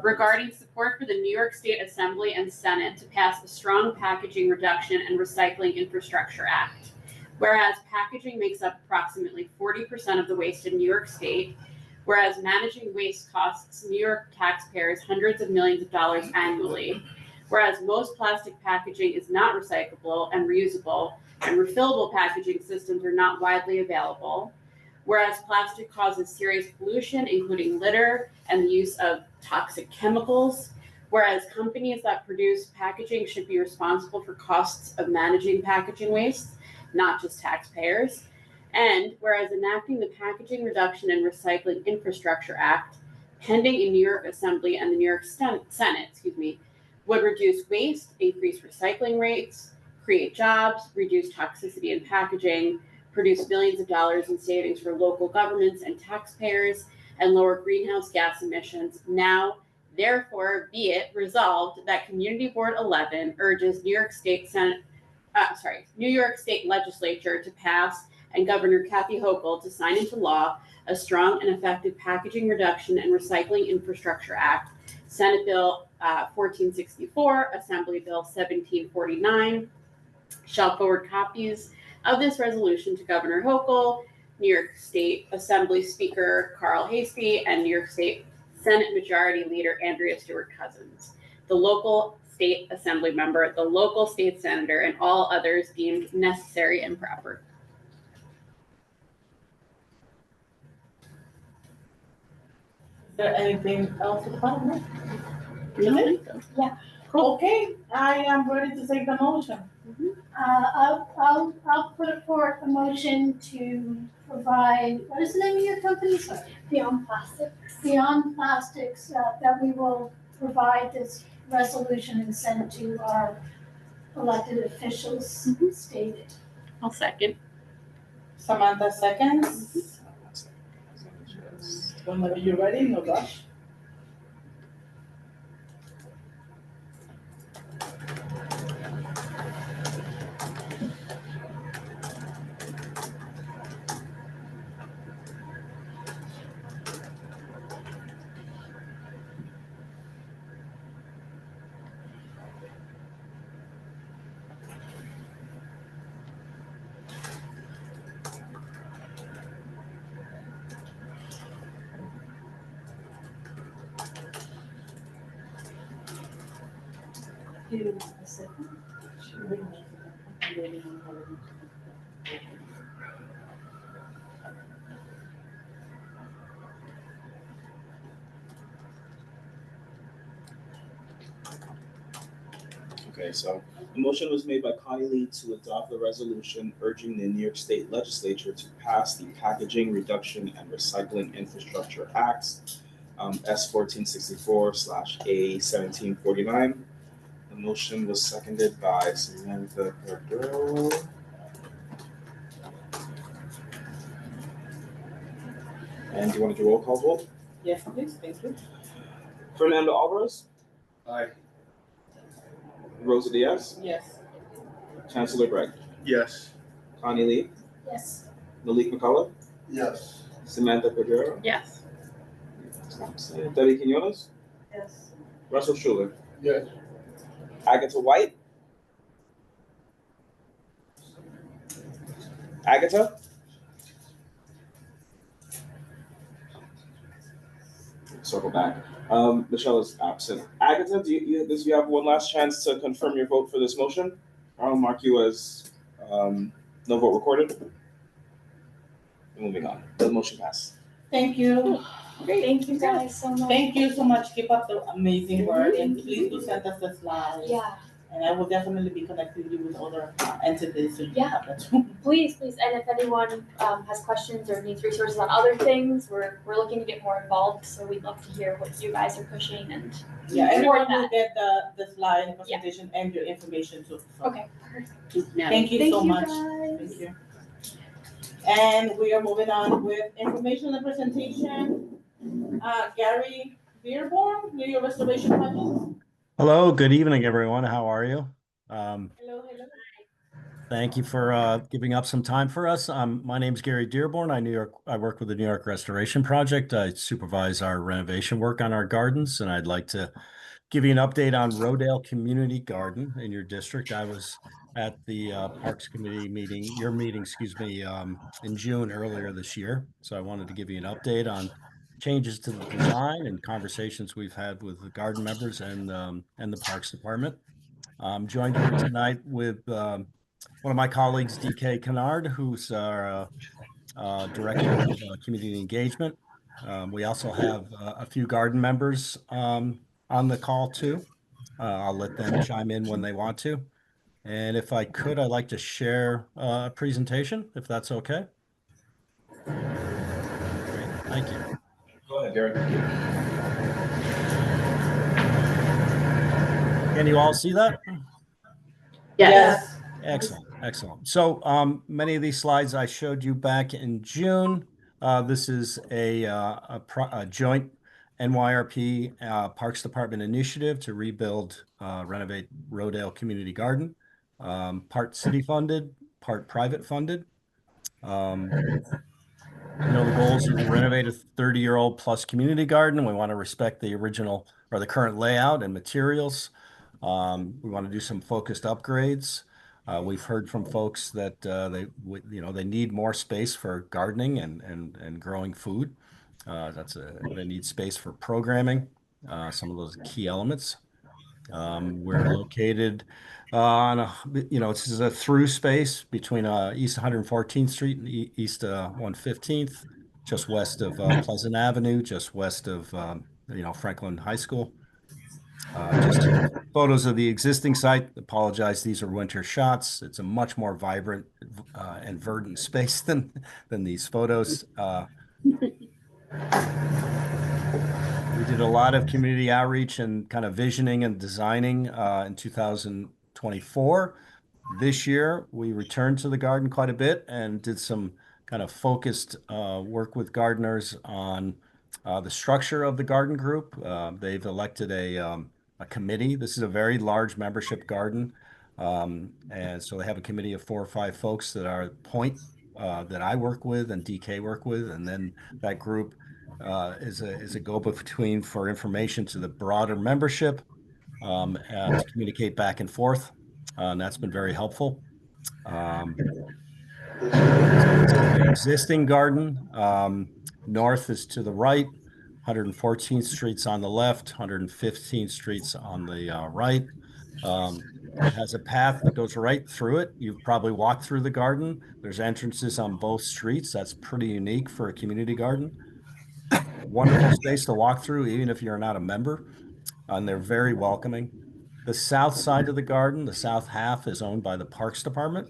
Speaker 1: Regarding support for the New York State Assembly and Senate to pass the Strong Packaging Reduction and Recycling Infrastructure Act. Whereas packaging makes up approximately 40% of the waste in New York State, whereas managing waste costs New York taxpayers hundreds of millions of dollars annually, whereas most plastic packaging is not recyclable and reusable, and refillable packaging systems are not widely available, whereas plastic causes serious pollution, including litter and the use of toxic chemicals, whereas companies that produce packaging should be responsible for costs of managing packaging waste, not just taxpayers, and whereas enacting the Packaging Reduction and Recycling Infrastructure Act, pending in New York Assembly and the New York Senate, would reduce waste, increase recycling rates, create jobs, reduce toxicity in packaging, produce millions of dollars in savings for local governments and taxpayers, and lower greenhouse gas emissions. Now, therefore, be it resolved that Community Board 11 urges New York State Legislature to pass and Governor Kathy Hochul to sign into law a strong and effective Packaging Reduction and Recycling Infrastructure Act, Senate Bill 1464, Assembly Bill 1749, shall forward copies of this resolution to Governor Hochul, New York State Assembly Speaker Carl Hasty, and New York State Senate Majority Leader Andrea Stewart Cousins, the local state assembly member, the local state senator, and all others deemed necessary and proper.
Speaker 2: Is there anything else to comment?
Speaker 13: Yeah.
Speaker 2: Okay, I am ready to take the motion.
Speaker 6: I'll put forth a motion to provide, what is the name of your company? Sorry.
Speaker 13: Beyond Plastics.
Speaker 6: Beyond Plastics, that we will provide this resolution and send to our elected officials stated.
Speaker 1: I'll second.
Speaker 2: Samantha seconds. Whenever you're ready, no rush.
Speaker 3: Okay, so the motion was made by Connie Lee to adopt the resolution urging the New York State Legislature to pass the Packaging Reduction and Recycling Infrastructure Act, S 1464/A 1749. The motion was seconded by Samantha Cordero. And do you want to do roll call vote?
Speaker 2: Yes, please, thank you.
Speaker 3: Fernando Alvarez,
Speaker 4: Aye.
Speaker 3: Rosa Diaz,
Speaker 2: Yes.
Speaker 3: Chancellor Bragg,
Speaker 4: Yes.
Speaker 3: Connie Lee,
Speaker 11: Yes.
Speaker 3: Malik McCullough,
Speaker 4: Yes.
Speaker 3: Samantha Cordero,
Speaker 1: Yes.
Speaker 3: Debbie Quinones,
Speaker 11: Yes.
Speaker 3: Russell Schuler,
Speaker 4: Yes.
Speaker 3: Agatha White, Agatha, circle back. Michelle is absent. Agatha, do you have one last chance to confirm your vote for this motion? I'll mark you as no vote recorded. Moving on. The motion passed.
Speaker 2: Thank you.
Speaker 13: Thank you guys so much.
Speaker 2: Thank you so much. Keep up the amazing work, and please do send us the slides.
Speaker 13: Yeah,
Speaker 2: And I will definitely be connecting you with other entities so you
Speaker 13: Yeah.
Speaker 2: have that too.
Speaker 13: please. And if anyone has questions or needs resources on other things, we're looking to get more involved. So we'd love to hear what you guys are pushing and
Speaker 2: Yeah,
Speaker 13: support
Speaker 2: everyone will
Speaker 13: that.
Speaker 2: get the slide presentation and your information too. So
Speaker 13: Okay, perfect.
Speaker 2: Thank you
Speaker 13: Thank
Speaker 2: so
Speaker 13: you
Speaker 2: much.
Speaker 13: guys.
Speaker 2: Thank you. And we are moving on with information and presentation. Gary Dearborn, New York Restoration Project.
Speaker 14: Hello, good evening, everyone. How are you?
Speaker 2: Hello, hello.
Speaker 14: Thank you for giving up some time for us. My name is Gary Dearborn. I work with the New York Restoration Project. I supervise our renovation work on our gardens, and I'd like to give you an update on Rodale Community Garden in your district. I was at the Parks Committee meeting, your meeting, excuse me, in June earlier this year. So I wanted to give you an update on changes to the design and conversations we've had with the garden members and the Parks Department. I'm joined here tonight with one of my colleagues, DK Kennard, who's our Director of Community Engagement. We also have a few garden members on the call too. I'll let them chime in when they want to. And if I could, I'd like to share a presentation, if that's okay. Great, thank you.
Speaker 3: Go ahead, Gary.
Speaker 14: Can you all see that?
Speaker 2: Yes.
Speaker 14: Excellent, excellent. So many of these slides I showed you back in June. This is a joint NYRP Parks Department initiative to rebuild, renovate Rodale Community Garden. Part city funded, part private funded. The goals are to renovate a 30-year-old plus community garden. We want to respect the original or the current layout and materials. We want to do some focused upgrades. We've heard from folks that they need more space for gardening and growing food. They need space for programming, some of those key elements. We're located this is a through space between East 114th Street and East 115th, just west of Pleasant Avenue, just west of Franklin High School. Just photos of the existing site. Apologize, these are winter shots. It's a much more vibrant and verdant space than these photos. We did a lot of community outreach and kind of visioning and designing in 2024. This year, we returned to the garden quite a bit and did some kind of focused work with gardeners on the structure of the garden group. They've elected a committee. This is a very large membership garden. And so they have a committee of 4 or 5 folks that are that I work with and DK work with. And then that group is a go-between for information to the broader membership to communicate back and forth. And that's been very helpful. The existing garden, north is to the right, 114th Street's on the left, 115th Street's on the right. It has a path that goes right through it. You've probably walked through the garden. There's entrances on both streets. That's pretty unique for a community garden. Wonderful space to walk through, even if you're not a member. And they're very welcoming. The south side of the garden, the south half, is owned by the Parks Department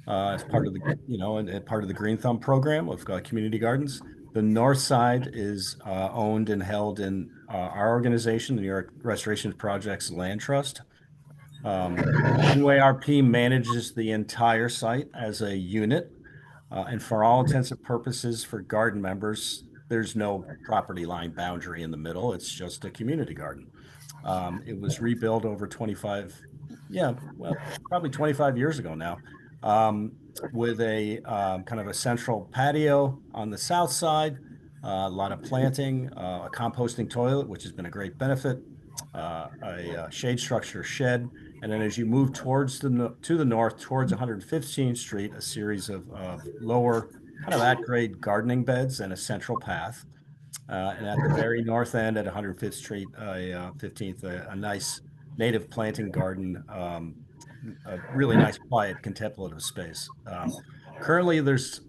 Speaker 14: as part of the, and part of the Green Thumb program of community gardens. The north side is owned and held in our organization, the New York Restoration Projects Land Trust. NYRP manages the entire site as a unit. And for all intents and purposes, for garden members, there's no property line boundary in the middle. It's just a community garden. It was rebuilt over 25, probably 25 years ago now, with a kind of a central patio on the south side, a lot of planting, a composting toilet, which has been a great benefit, a shade structure shed, and then as you move towards to the north, towards 115th Street, a series of lower kind of at-grade gardening beds and a central path. And at the very north end at 105th Street, 15th, a nice native planting garden, a really nice, quiet, contemplative space. Currently, there's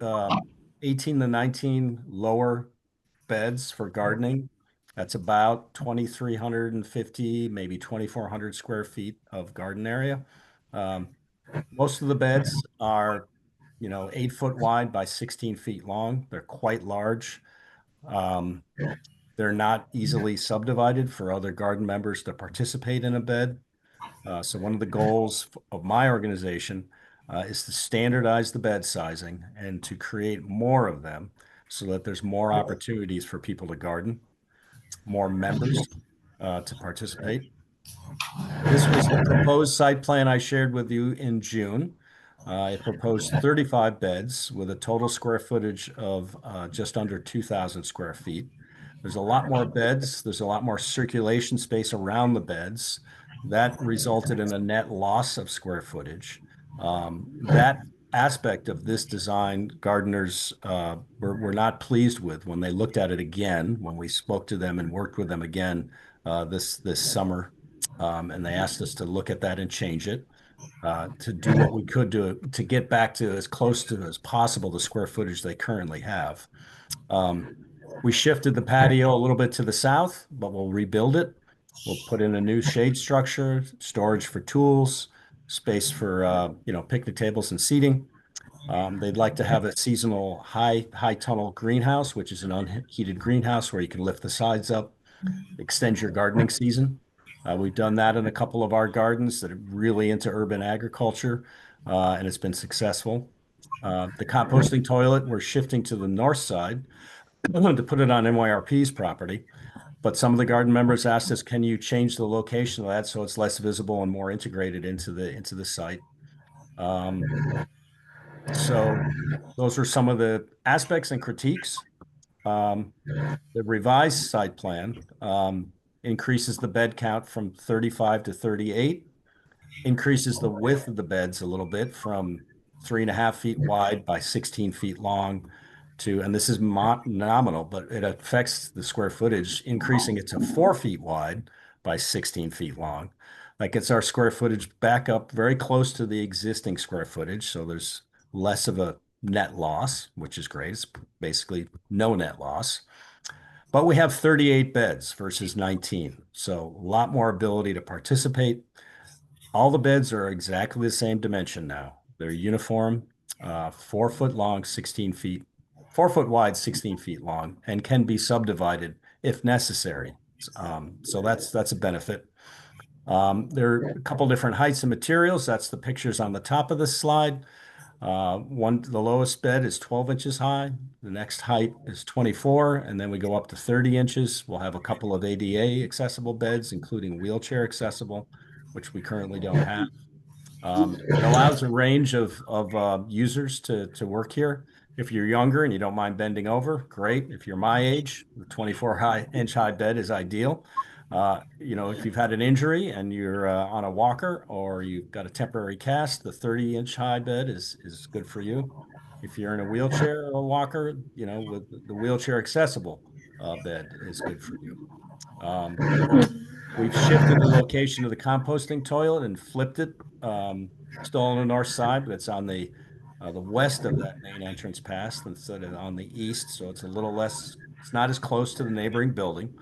Speaker 14: 18 to 19 lower beds for gardening. That's about 2,350, maybe 2,400 square feet of garden area. Most of the beds are, 8 foot wide by 16 feet long. They're quite large. They're not easily subdivided for other garden members to participate in a bed. So one of the goals of my organization is to standardize the bed sizing and to create more of them so that there's more opportunities for people to garden, more members to participate. This was the proposed site plan I shared with you in June. It proposed 35 beds with a total square footage of just under 2,000 square feet. There's a lot more beds. There's a lot more circulation space around the beds. That resulted in a net loss of square footage. That aspect of this design, gardeners were not pleased with when they looked at it again, when we spoke to them and worked with them again this summer. And they asked us to look at that and change it, to do what we could to get back to as close to as possible the square footage they currently have. We shifted the patio a little bit to the south, but we'll rebuild it. We'll put in a new shade structure, storage for tools, space for picnic tables and seating. They'd like to have a seasonal high tunnel greenhouse, which is an unheated greenhouse where you can lift the sides up, extend your gardening season. We've done that in a couple of our gardens that are really into urban agriculture, and it's been successful. The composting toilet, we're shifting to the north side to put it on NYRP's property. But some of the garden members asked us, can you change the location of that so it's less visible and more integrated into the site? So those are some of the aspects and critiques. The revised site plan increases the bed count from 35 to 38, increases the width of the beds a little bit from 3.5 feet wide by 16 feet long to, and this is nominal, but it affects the square footage, increasing it to 4 feet wide by 16 feet long. That gets our square footage back up very close to the existing square footage. So there's less of a net loss, which is great. It's basically no net loss. But we have 38 beds versus 19. So a lot more ability to participate. All the beds are exactly the same dimension now. They're uniform, 4 foot long, 16 feet, 4 foot wide, 16 feet long, and can be subdivided if necessary. So that's a benefit. There are a couple different heights and materials. That's the pictures on the top of this slide. The lowest bed is 12 inches high. The next height is 24, and then we go up to 30 inches. We'll have a couple of ADA accessible beds, including wheelchair accessible, which we currently don't have. It allows a range of users to work here. If you're younger and you don't mind bending over, great. If you're my age, the 24-inch high bed is ideal. If you've had an injury and you're on a walker or you've got a temporary cast, the 30-inch high bed is good for you. If you're in a wheelchair or a walker, with the wheelchair accessible bed is good for you. We've shifted the location of the composting toilet and flipped it. Still on the north side, but it's on the west of that main entrance pass instead of on the east. So it's a little less, it's not as close to the neighboring building.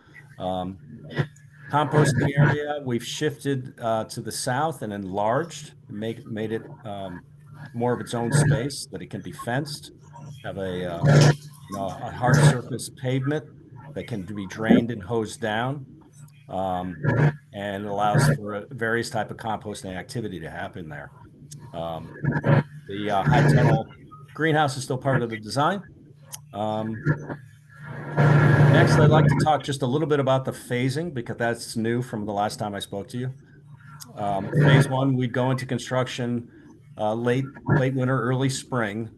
Speaker 14: Composting area, we've shifted to the south and enlarged, made it more of its own space, that it can be fenced, have a a hard surface pavement that can be drained and hosed down, and allows for various type of composting activity to happen there. The high tunnel greenhouse is still part of the design. Next, I'd like to talk just a little bit about the phasing, because that's new from the last time I spoke to you. Phase one, we'd go into construction late winter, early spring,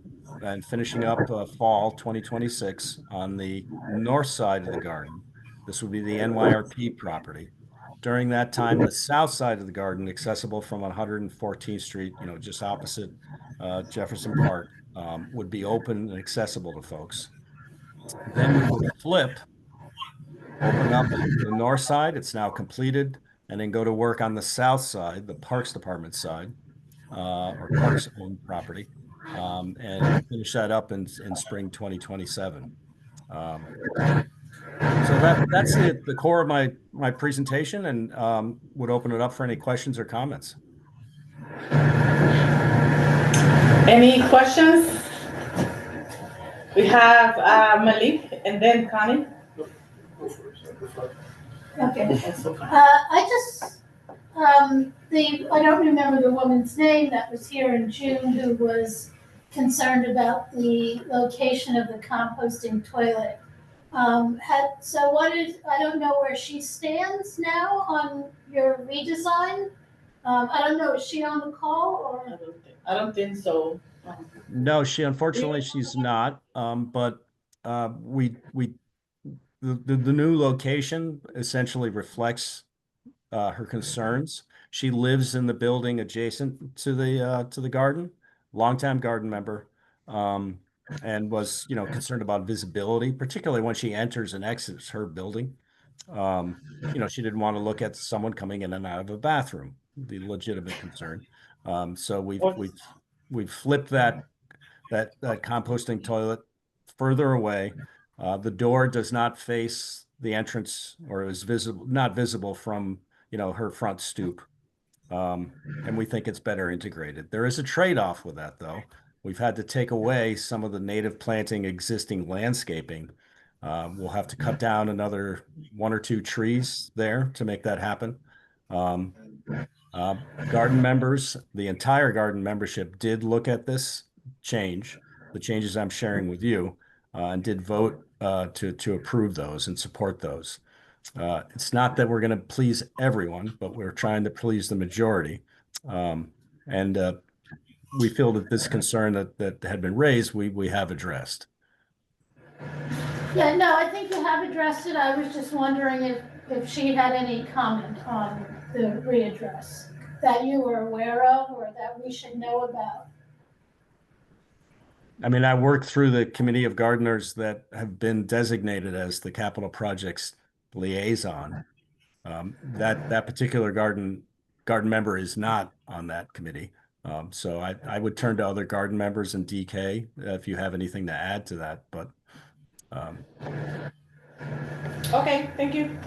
Speaker 14: and finishing up fall 2026 on the north side of the garden. This would be the NYRP property. During that time, the south side of the garden, accessible from 114th Street, just opposite Jefferson Park, would be open and accessible to folks. Then we would flip, open up the north side, it's now completed, and then go to work on the south side, the Parks Department side, or Parks owned property, and finish that up in spring 2027. So that's the core of my presentation, and would open it up for any questions or comments.
Speaker 2: Any questions? We have Malik and then Connie.
Speaker 6: Okay. I just, I don't remember the woman's name that was here in June who was concerned about the location of the composting toilet. So I don't know where she stands now on your redesign. I don't know, is she on the call or?
Speaker 2: I don't think so.
Speaker 14: No, unfortunately she's not. But the new location essentially reflects her concerns. She lives in the building adjacent to the garden, longtime garden member, and was concerned about visibility, particularly when she enters and exits her building. She didn't want to look at someone coming in and out of a bathroom. The legitimate concern. So we've flipped that composting toilet further away. The door does not face the entrance, or is not visible from her front stoop. And we think it's better integrated. There is a trade-off with that, though. We've had to take away some of the native planting existing landscaping. We'll have to cut down another 1 or 2 trees there to make that happen. Garden members, the entire garden membership did look at this change, the changes I'm sharing with you, and did vote to approve those and support those. It's not that we're going to please everyone, but we're trying to please the majority. And we feel that this concern that had been raised, we have addressed.
Speaker 6: Yeah, no, I think you have addressed it. I was just wondering if she had any comment on the readdress that you were aware of or that we should know about.
Speaker 14: I mean, I work through the committee of gardeners that have been designated as the capital projects liaison. That particular garden member is not on that committee. So I would turn to other garden members in DK if you have anything to add to that, but.
Speaker 2: Okay, thank you.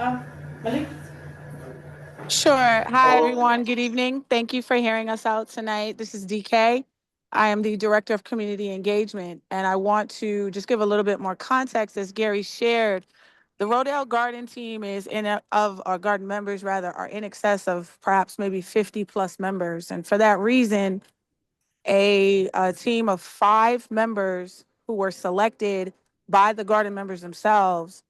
Speaker 2: Malik?
Speaker 15: Sure. Hi, everyone. Good evening. Thank you for hearing us out tonight. This is DK. I am the Director of Community Engagement, and I want to just give a little bit more context. As Gary shared, the Rodale Garden team of our garden members, rather, are in excess of perhaps maybe 50 plus members. And for that reason, a team of 5 members who were selected by the garden members themselves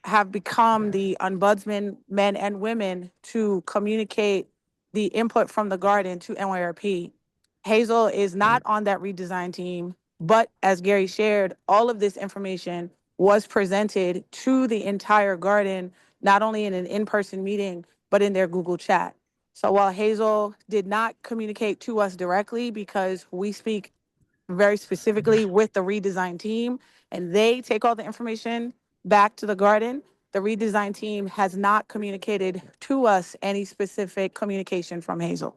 Speaker 15: have become the ombudsman, men and women, to communicate the input from the garden to NYRP. Hazel is not on that redesign team, but as Gary shared, all of this information was presented to the entire garden, not only in an in-person meeting, but in their Google chat. So while Hazel did not communicate to us directly, because we speak very specifically with the redesign team and they take all the information back to the garden, the redesign team has not communicated to us any specific communication from Hazel.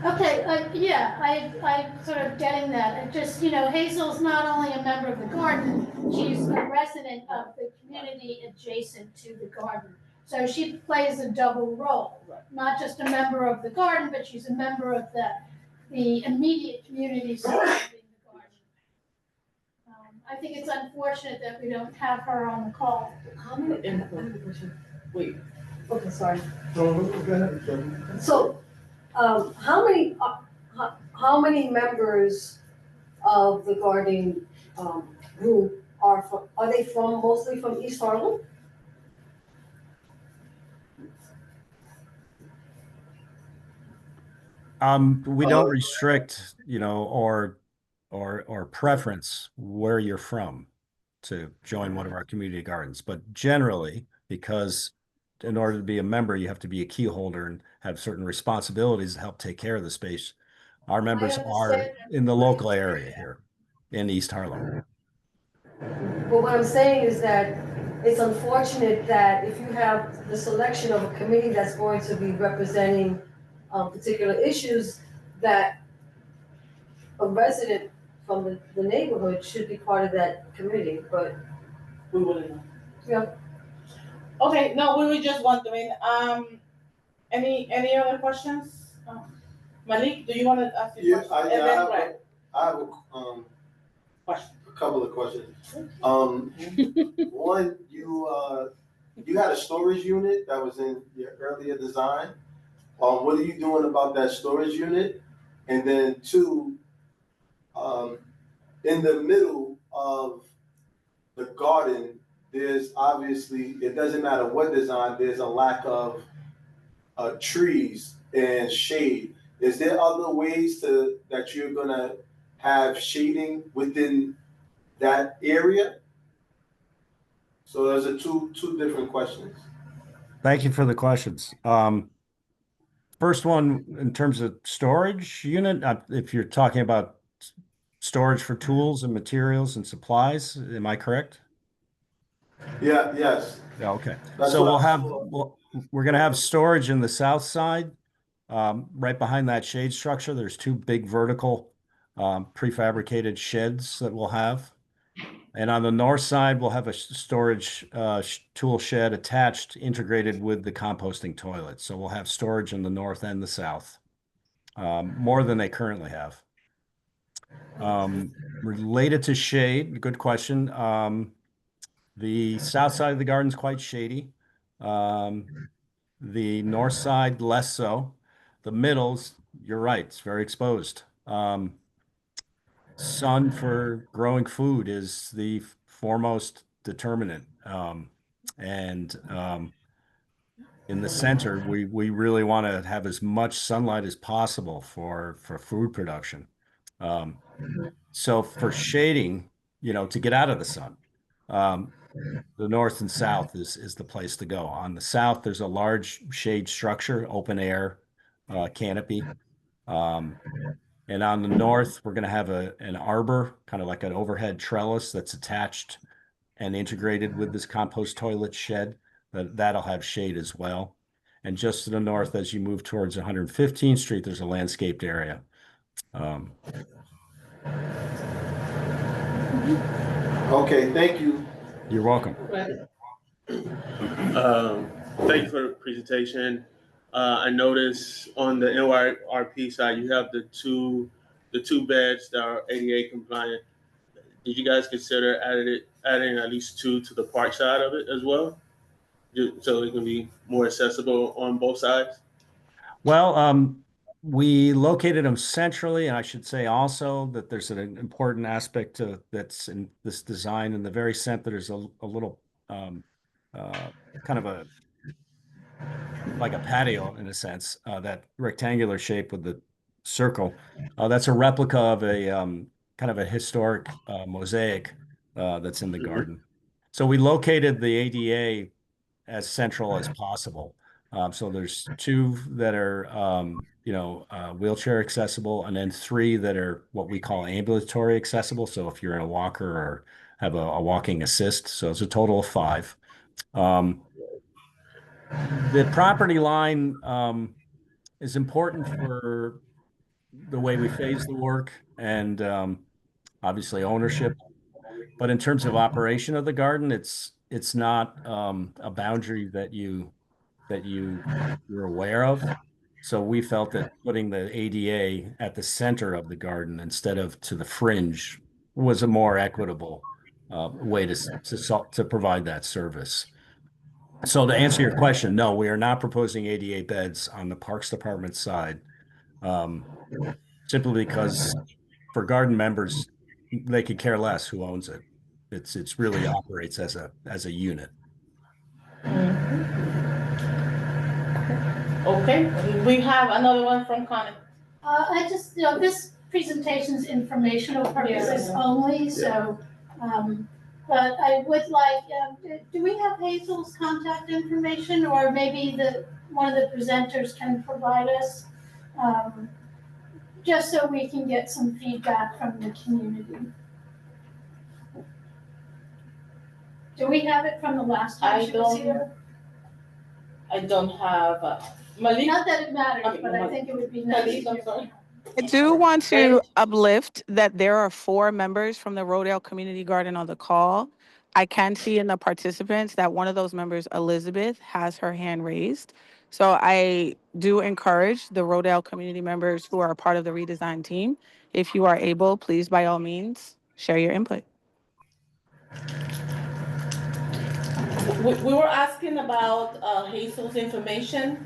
Speaker 6: Okay, yeah, I'm sort of getting that. It just, Hazel's not only a member of the garden, she's a resident of the community adjacent to the garden. So she plays a double role, not just a member of the garden, but she's a member of the immediate community surrounding the garden. I think it's unfortunate that we don't have her on the call.
Speaker 11: How many, and I have a question. Wait, okay, sorry. So, how many members of the gardening, group are they mostly from East Harlem?
Speaker 14: We don't restrict, or preference where you're from to join one of our community gardens. But generally, because in order to be a member, you have to be a key holder and have certain responsibilities to help take care of the space. Our members are in the local area here in East Harlem.
Speaker 11: But what I'm saying is that it's unfortunate that if you have the selection of a committee that's going to be representing particular issues, that a resident from the neighborhood should be part of that committee, but.
Speaker 2: We wouldn't know.
Speaker 11: Yeah.
Speaker 2: Okay, no, we were just wondering, any other questions? Malik, do you want to ask your question? And then Greg.
Speaker 16: I have a couple of questions. One, you had a storage unit that was in your earlier design. What are you doing about that storage unit? And then two, in the middle of the garden, there's obviously, it doesn't matter what design, there's a lack of trees and shade. Is there other ways that you're gonna have shading within that area? So those are two different questions.
Speaker 14: Thank you for the questions. First one, in terms of storage unit, if you're talking about storage for tools and materials and supplies, am I correct?
Speaker 16: Yeah, yes.
Speaker 14: Yeah, okay.
Speaker 16: That's
Speaker 14: So
Speaker 16: what
Speaker 14: we're gonna have storage in the south side. Right behind that shade structure, there's two big vertical prefabricated sheds that we'll have. And on the north side, we'll have a storage tool shed attached, integrated with the composting toilet. So we'll have storage in the north and the south, more than they currently have. Related to shade, good question. The south side of the garden is quite shady. The north side, less so. The middles, you're right, it's very exposed. Sun for growing food is the foremost determinant. In the center, we really want to have as much sunlight as possible for food production. So for shading, to get out of the sun, the north and south is the place to go. On the south, there's a large shade structure, open air canopy. And on the north, we're going to have an arbor, kind of like an overhead trellis that's attached and integrated with this compost toilet shed. That'll have shade as well. And just to the north, as you move towards 115th Street, there's a landscaped area.
Speaker 16: Okay, thank you.
Speaker 14: You're welcome.
Speaker 4: Thank you for the presentation. I noticed on the NYRP side, you have the two beds that are ADA compliant. Did you guys consider adding at least two to the park side of it as well? So it can be more accessible on both sides?
Speaker 14: Well, we located them centrally, and I should say also that there's an important aspect that's in this design. In the very center, there's a little kind of like a patio in a sense, that rectangular shape with the circle. That's a replica of a kind of a historic mosaic that's in the garden. So we located the ADA as central as possible. So there's two that are, wheelchair accessible, and then three that are what we call ambulatory accessible. So if you're in a walker or have a walking assist, so it's a total of five. The property line is important for the way we phase the work and obviously ownership. But in terms of operation of the garden, it's not a boundary that you're aware of. So we felt that putting the ADA at the center of the garden instead of to the fringe was a more equitable way to provide that service. So to answer your question, no, we are not proposing ADA beds on the Parks Department side, simply because for garden members, they could care less who owns it. It's really operates as a unit.
Speaker 2: Okay, we have another one from Connie.
Speaker 6: I just, this presentation is informational purposes only, so, but I would like, do we have Hazel's contact information, or maybe one of the presenters can provide us? Just so we can get some feedback from the community. Do we have it from the last time she was here?
Speaker 2: I don't have, Malik?
Speaker 6: Not that it matters, but I think it would be nice.
Speaker 2: Malik, I'm sorry.
Speaker 15: I do want to uplift that there are 4 members from the Rodale Community Garden on the call. I can see in the participants that one of those members, Elizabeth, has her hand raised. So I do encourage the Rodale community members who are a part of the redesign team, if you are able, please, by all means, share your input.
Speaker 2: We were asking about Hazel's information.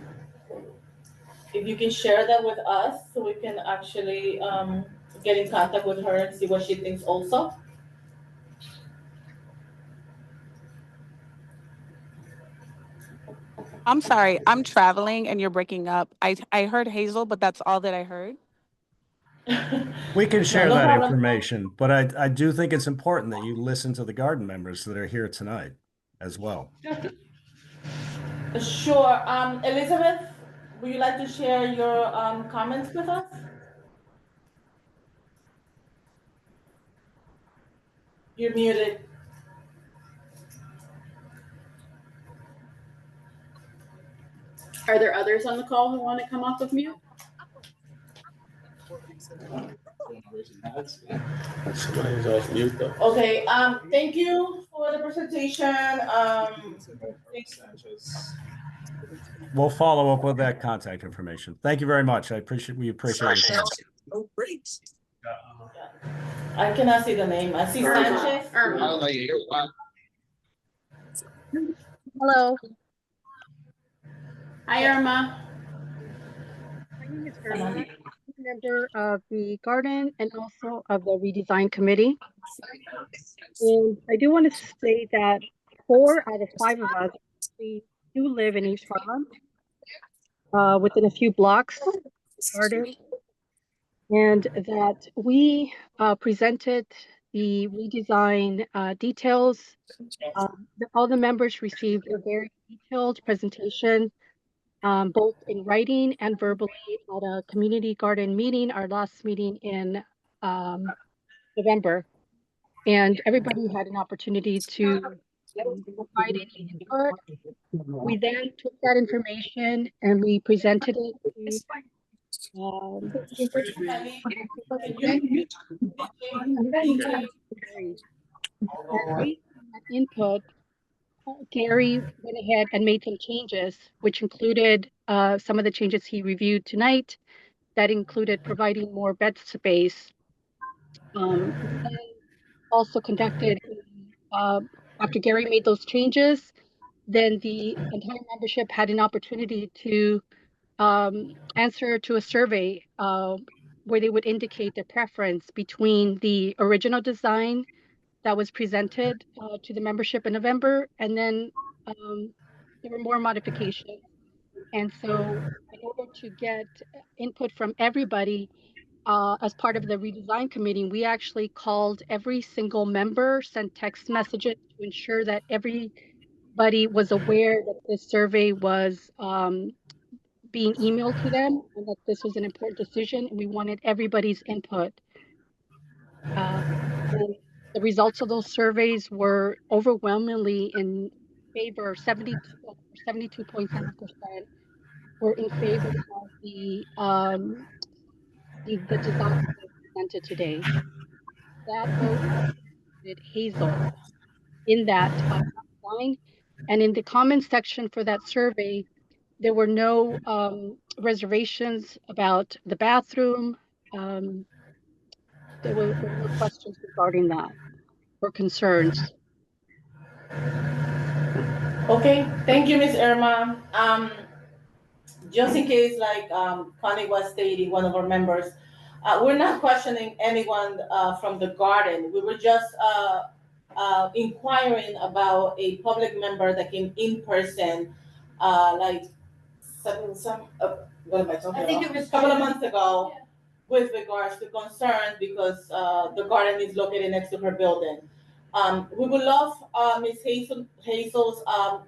Speaker 2: If you can share that with us, so we can actually get in contact with her and see what she thinks also.
Speaker 15: I'm sorry, I'm traveling and you're breaking up. I heard Hazel, but that's all that I heard.
Speaker 14: We can share
Speaker 2: no
Speaker 14: that
Speaker 2: problem.
Speaker 14: information, but I do think it's important that you listen to the garden members that are here tonight as well.
Speaker 2: Sure. Elizabeth, would you like to share your comments with us? You're muted.
Speaker 1: Are there others on the call who want to come off of mute?
Speaker 4: Somebody's off mute though.
Speaker 2: Okay, thank you for the presentation.
Speaker 14: We'll follow up with that contact information. Thank you very much. We appreciate your time.
Speaker 2: I cannot see the name. I see Sanchez.
Speaker 17: Hello.
Speaker 1: Hi, Irma.
Speaker 17: My name is Irma. I'm a member of the garden and also of the redesign committee. And I do want to say that 4 out of 5 of us, we do live in East Harlem, within a few blocks of the garden. And that we presented the redesign details. All the members received a very detailed presentation, both in writing and verbally at a community garden meeting, our last meeting in November. And everybody had an opportunity to provide any input. We then took that information and we presented it to input. Gary went ahead and made some changes, which included some of the changes he reviewed tonight. That included providing more bed space. And also conducted, after Gary made those changes, then the entire membership had an opportunity to answer to a survey where they would indicate their preference between the original design that was presented to the membership in November, and then there were more modifications. And so in order to get input from everybody, as part of the redesign committee, we actually called every single member, sent text messages to ensure that everybody was aware that this survey was being emailed to them and that this was an important decision, and we wanted everybody's input. And the results of those surveys were overwhelmingly in favor, 72.7% were in favor of the design presented today. That vote Hazel in that line. And in the comments section for that survey, there were no reservations about the bathroom. There were no questions regarding that or concerns.
Speaker 2: Okay, thank you, Ms. Irma. Just in case, like Connie was stating, one of our members, we're not questioning anyone from the garden. We were just inquiring about a public member that came in person, like what am I talking
Speaker 6: I think
Speaker 2: about?
Speaker 6: it was
Speaker 2: A couple of
Speaker 6: June.
Speaker 2: months ago, with regards to concerns because the garden is located next to her building. We would love Ms. Hazel's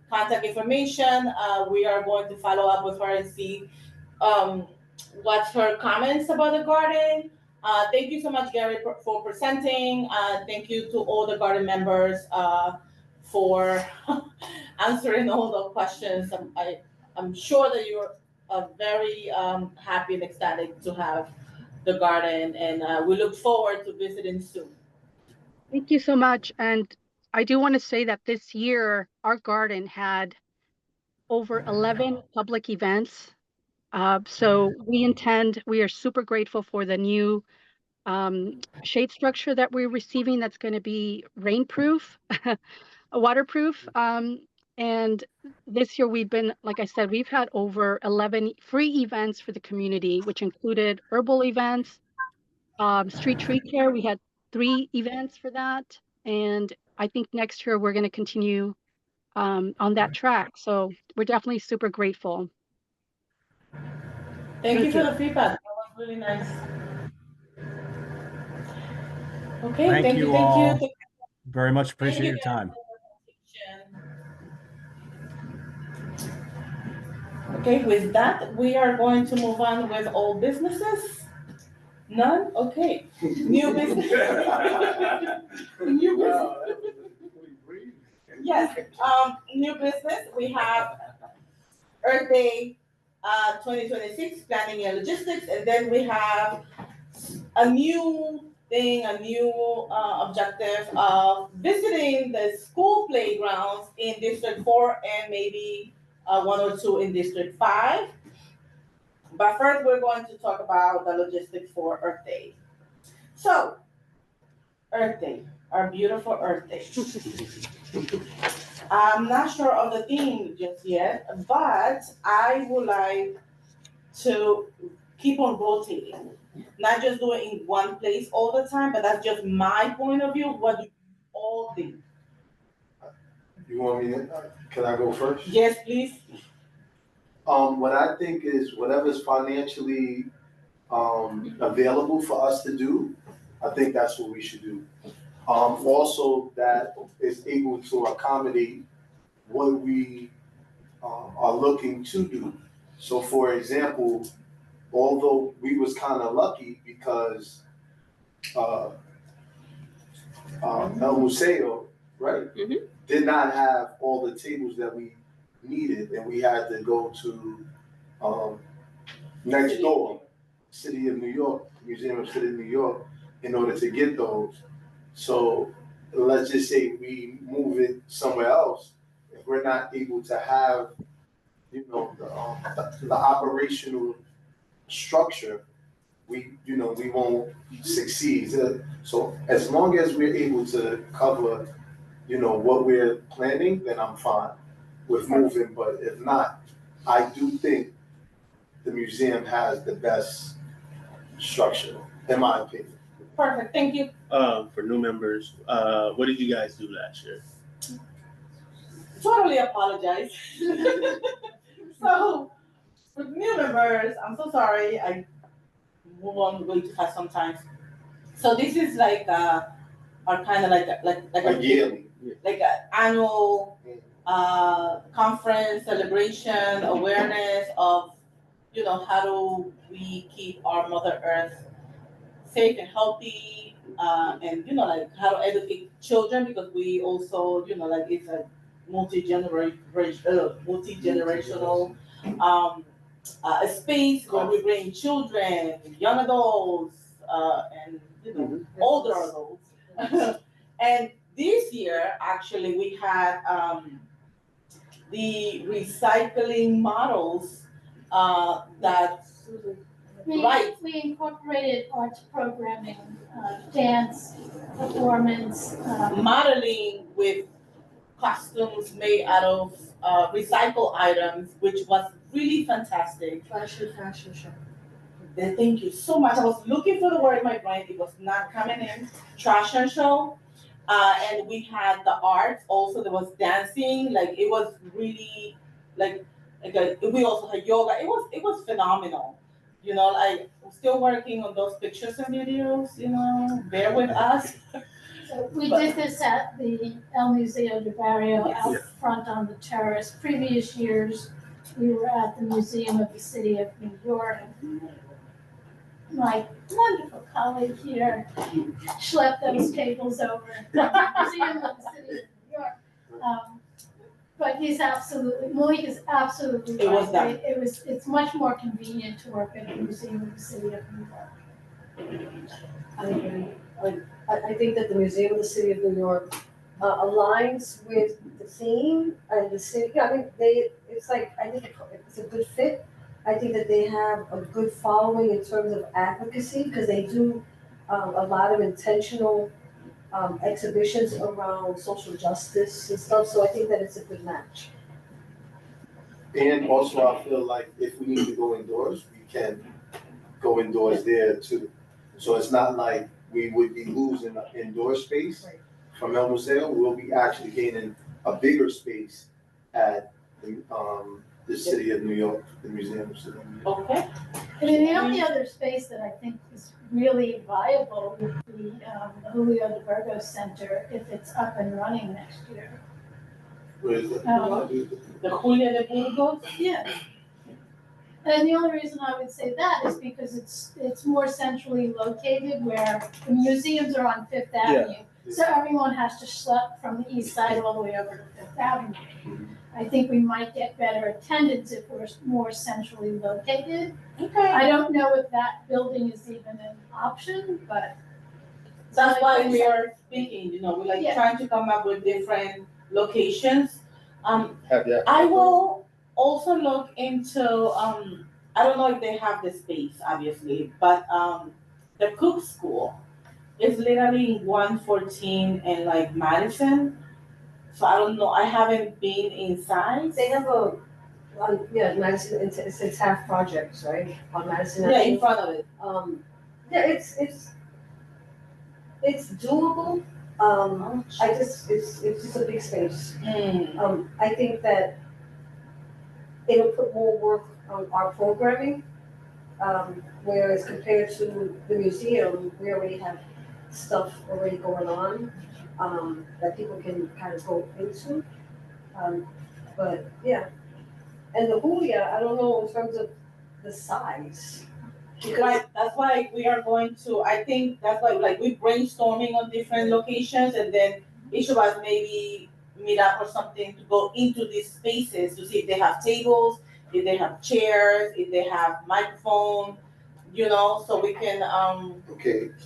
Speaker 2: contact information. We are going to follow up with her and see what's her comments about the garden. Thank you so much, Gary, for presenting. Thank you to all the garden members for answering all the questions. I'm sure that you're very happy and ecstatic to have the garden, and we look forward to visiting soon.
Speaker 17: Thank you so much. And I do want to say that this year, our garden had over 11 public events. So we are super grateful for the new shade structure that we're receiving that's going to be rainproof, waterproof. And this year like I said, we've had over 11 free events for the community, which included herbal events, street tree care. We had 3 events for that. And I think next year we're going to continue on that track. So we're definitely super grateful.
Speaker 2: Thank you for the feedback. That was really nice. Okay,
Speaker 14: Thank you
Speaker 2: thank
Speaker 14: all.
Speaker 2: you.
Speaker 14: Very much appreciate your time.
Speaker 2: Okay, with that, we are going to move on with old businesses. None? Okay. New business. New business. Yes, new business. We have Earth Day 2026, planning and logistics, and then we have a new thing, a new objective of visiting the school playgrounds in District 4 and maybe 1 or 2 in District 5. But first, we're going to talk about the logistics for Earth Day. So, Earth Day, our beautiful Earth Day. I'm not sure of the theme just yet, but I would like to keep on rotating, not just do it in one place all the time, but that's just my point of view. What do you all think?
Speaker 16: You want me to, can I go first?
Speaker 2: Yes, please.
Speaker 16: What I think is whatever's financially available for us to do, I think that's what we should do. Also, that is able to accommodate what we are looking to do. So, for example, although we was kind of lucky because El Museo, right, did not have all the tables that we needed, and we had to go to next door, City of New York, Museum of City of New York, in order to get those. So let's just say we move it somewhere else. If we're not able to have, you know, the operational structure, we won't succeed. So as long as we're able to cover, what we're planning, then I'm fine with moving. But if not, I do think the museum has the best structure, in my opinion.
Speaker 2: Perfect, thank you.
Speaker 4: For new members, what did you guys do last year?
Speaker 2: Totally apologize. So, with new members, I'm so sorry. I move on way too fast sometimes. So this is like our kind of like a
Speaker 16: yearly,
Speaker 2: like an annual conference celebration awareness of how do we keep our Mother Earth safe and healthy, and like how to educate children, because we also like it's a multi-generational a space where we bring children, young adults, and older adults, And this year, actually, we had the recycling models that right.
Speaker 6: We incorporated arts programming, dance, performance,
Speaker 2: modeling with costumes made out of recycled items, which was really fantastic.
Speaker 11: Fashion show.
Speaker 2: Thank you so much. I was looking for the word in my brain. It was not coming in. Fashion show. And we had the arts. Also, there was dancing. Like it was really we also had yoga. It was phenomenal. Like I'm still working on those pictures and videos. Bear with us.
Speaker 6: so we did this at the El Museo de Barrio
Speaker 2: Yes.
Speaker 6: out front on the terrace. Previous years, we were at the Museum of the City of New York. My wonderful colleague here schlepped those tables over to the Museum of the City of New York. But he's absolutely, Malik is absolutely
Speaker 2: It was
Speaker 6: right.
Speaker 2: done.
Speaker 6: It's much more convenient to work at the Museum of the City of New York.
Speaker 11: I agree. I think that the Museum of the City of New York aligns with the theme and the city. Yeah, I mean, it's like, I think it's a good fit. I think that they have a good following in terms of advocacy because they do a lot of intentional exhibitions around social justice and stuff. So I think that it's a good match.
Speaker 16: And also, I feel like if we need to go indoors, we can go indoors there too. So it's not like we would be losing indoor space from El Museo. We'll be actually gaining a bigger space at the City of New York, the Museum of City of New York.
Speaker 2: Okay.
Speaker 6: I mean, the only other space that I think is really viable would be the Julio de Burgos Center if it's up and running next year.
Speaker 16: Where is it?
Speaker 2: The Julio de Burgos?
Speaker 6: Yeah. And the only reason I would say that is because it's more centrally located where the museums are on Fifth Avenue. So everyone has to schlep from the east side all the way over to Fifth Avenue. I think we might get better attendance if we're more centrally located.
Speaker 2: Okay.
Speaker 6: I don't know if that building is even an option, but.
Speaker 2: That's why we are speaking, we're trying to come up with different locations. I will also look into, I don't know if they have the space, obviously, but the Cook School is literally 114 and Madison. So I don't know, I haven't been inside.
Speaker 11: They have Madison, it's half projects, right? On Madison.
Speaker 2: Yeah, in front of it.
Speaker 11: Yeah, it's doable. It's just a big space. I think that it'll put more work on our programming, whereas compared to the museum, we already have stuff already going on, that people can kind of go into. But yeah, and the Julia, I don't know in terms of the size.
Speaker 2: Right, that's why we are going to, I think that's why we're brainstorming on different locations and then each of us maybe meet up or something to go into these spaces to see if they have tables, if they have chairs, if they have microphone, so we can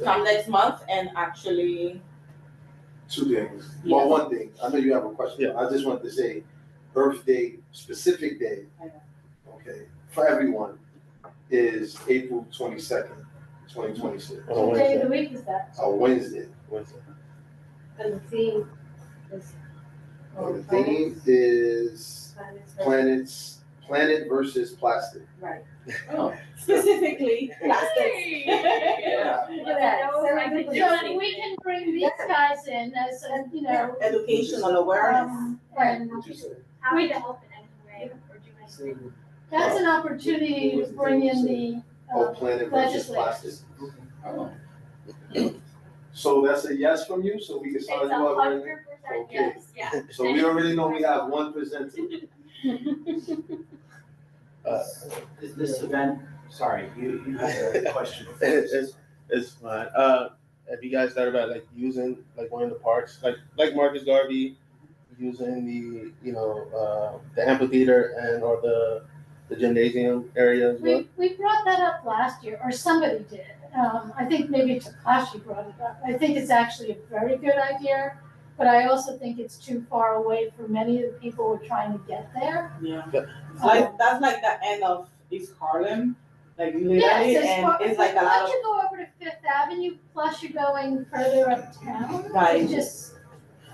Speaker 2: come next month and actually.
Speaker 16: Two things. Well, one thing, I know you have a question. I just wanted to say, Earth Day, specific day, okay, for everyone, is April 22nd, 2026.
Speaker 6: What day of the week is that?
Speaker 16: A Wednesday.
Speaker 11: And the theme is.
Speaker 16: The theme is planet versus plastic.
Speaker 11: Right.
Speaker 2: Oh, specifically plastic.
Speaker 16: Yeah.
Speaker 6: So we can bring these guys in as
Speaker 2: educational awareness.
Speaker 6: And
Speaker 13: Happy to help in any way, or do you guys?
Speaker 6: that's an opportunity to bring in the
Speaker 16: Planet versus plastic. So that's a yes from you, so we can start
Speaker 13: It's
Speaker 16: you up right
Speaker 13: 100%
Speaker 16: now? Okay.
Speaker 13: yes, yeah.
Speaker 16: So we already know we have one presenter.
Speaker 5: Is this event, sorry, you had a question.
Speaker 4: It's fine. Have you guys thought about using one of the parks, like Marcus Garvey, using the the amphitheater or the gymnasium area as well?
Speaker 6: We brought that up last year, or somebody did. I think maybe Takashi brought it up. I think it's actually a very good idea, but I also think it's too far away for many of the people who are trying to get there.
Speaker 2: Yeah. That's like the end of East Harlem, like literally,
Speaker 6: Yes,
Speaker 2: and it's like a lot
Speaker 6: once
Speaker 2: of.
Speaker 6: you go over to Fifth Avenue, plus you're going further uptown.
Speaker 2: Right.
Speaker 6: It just,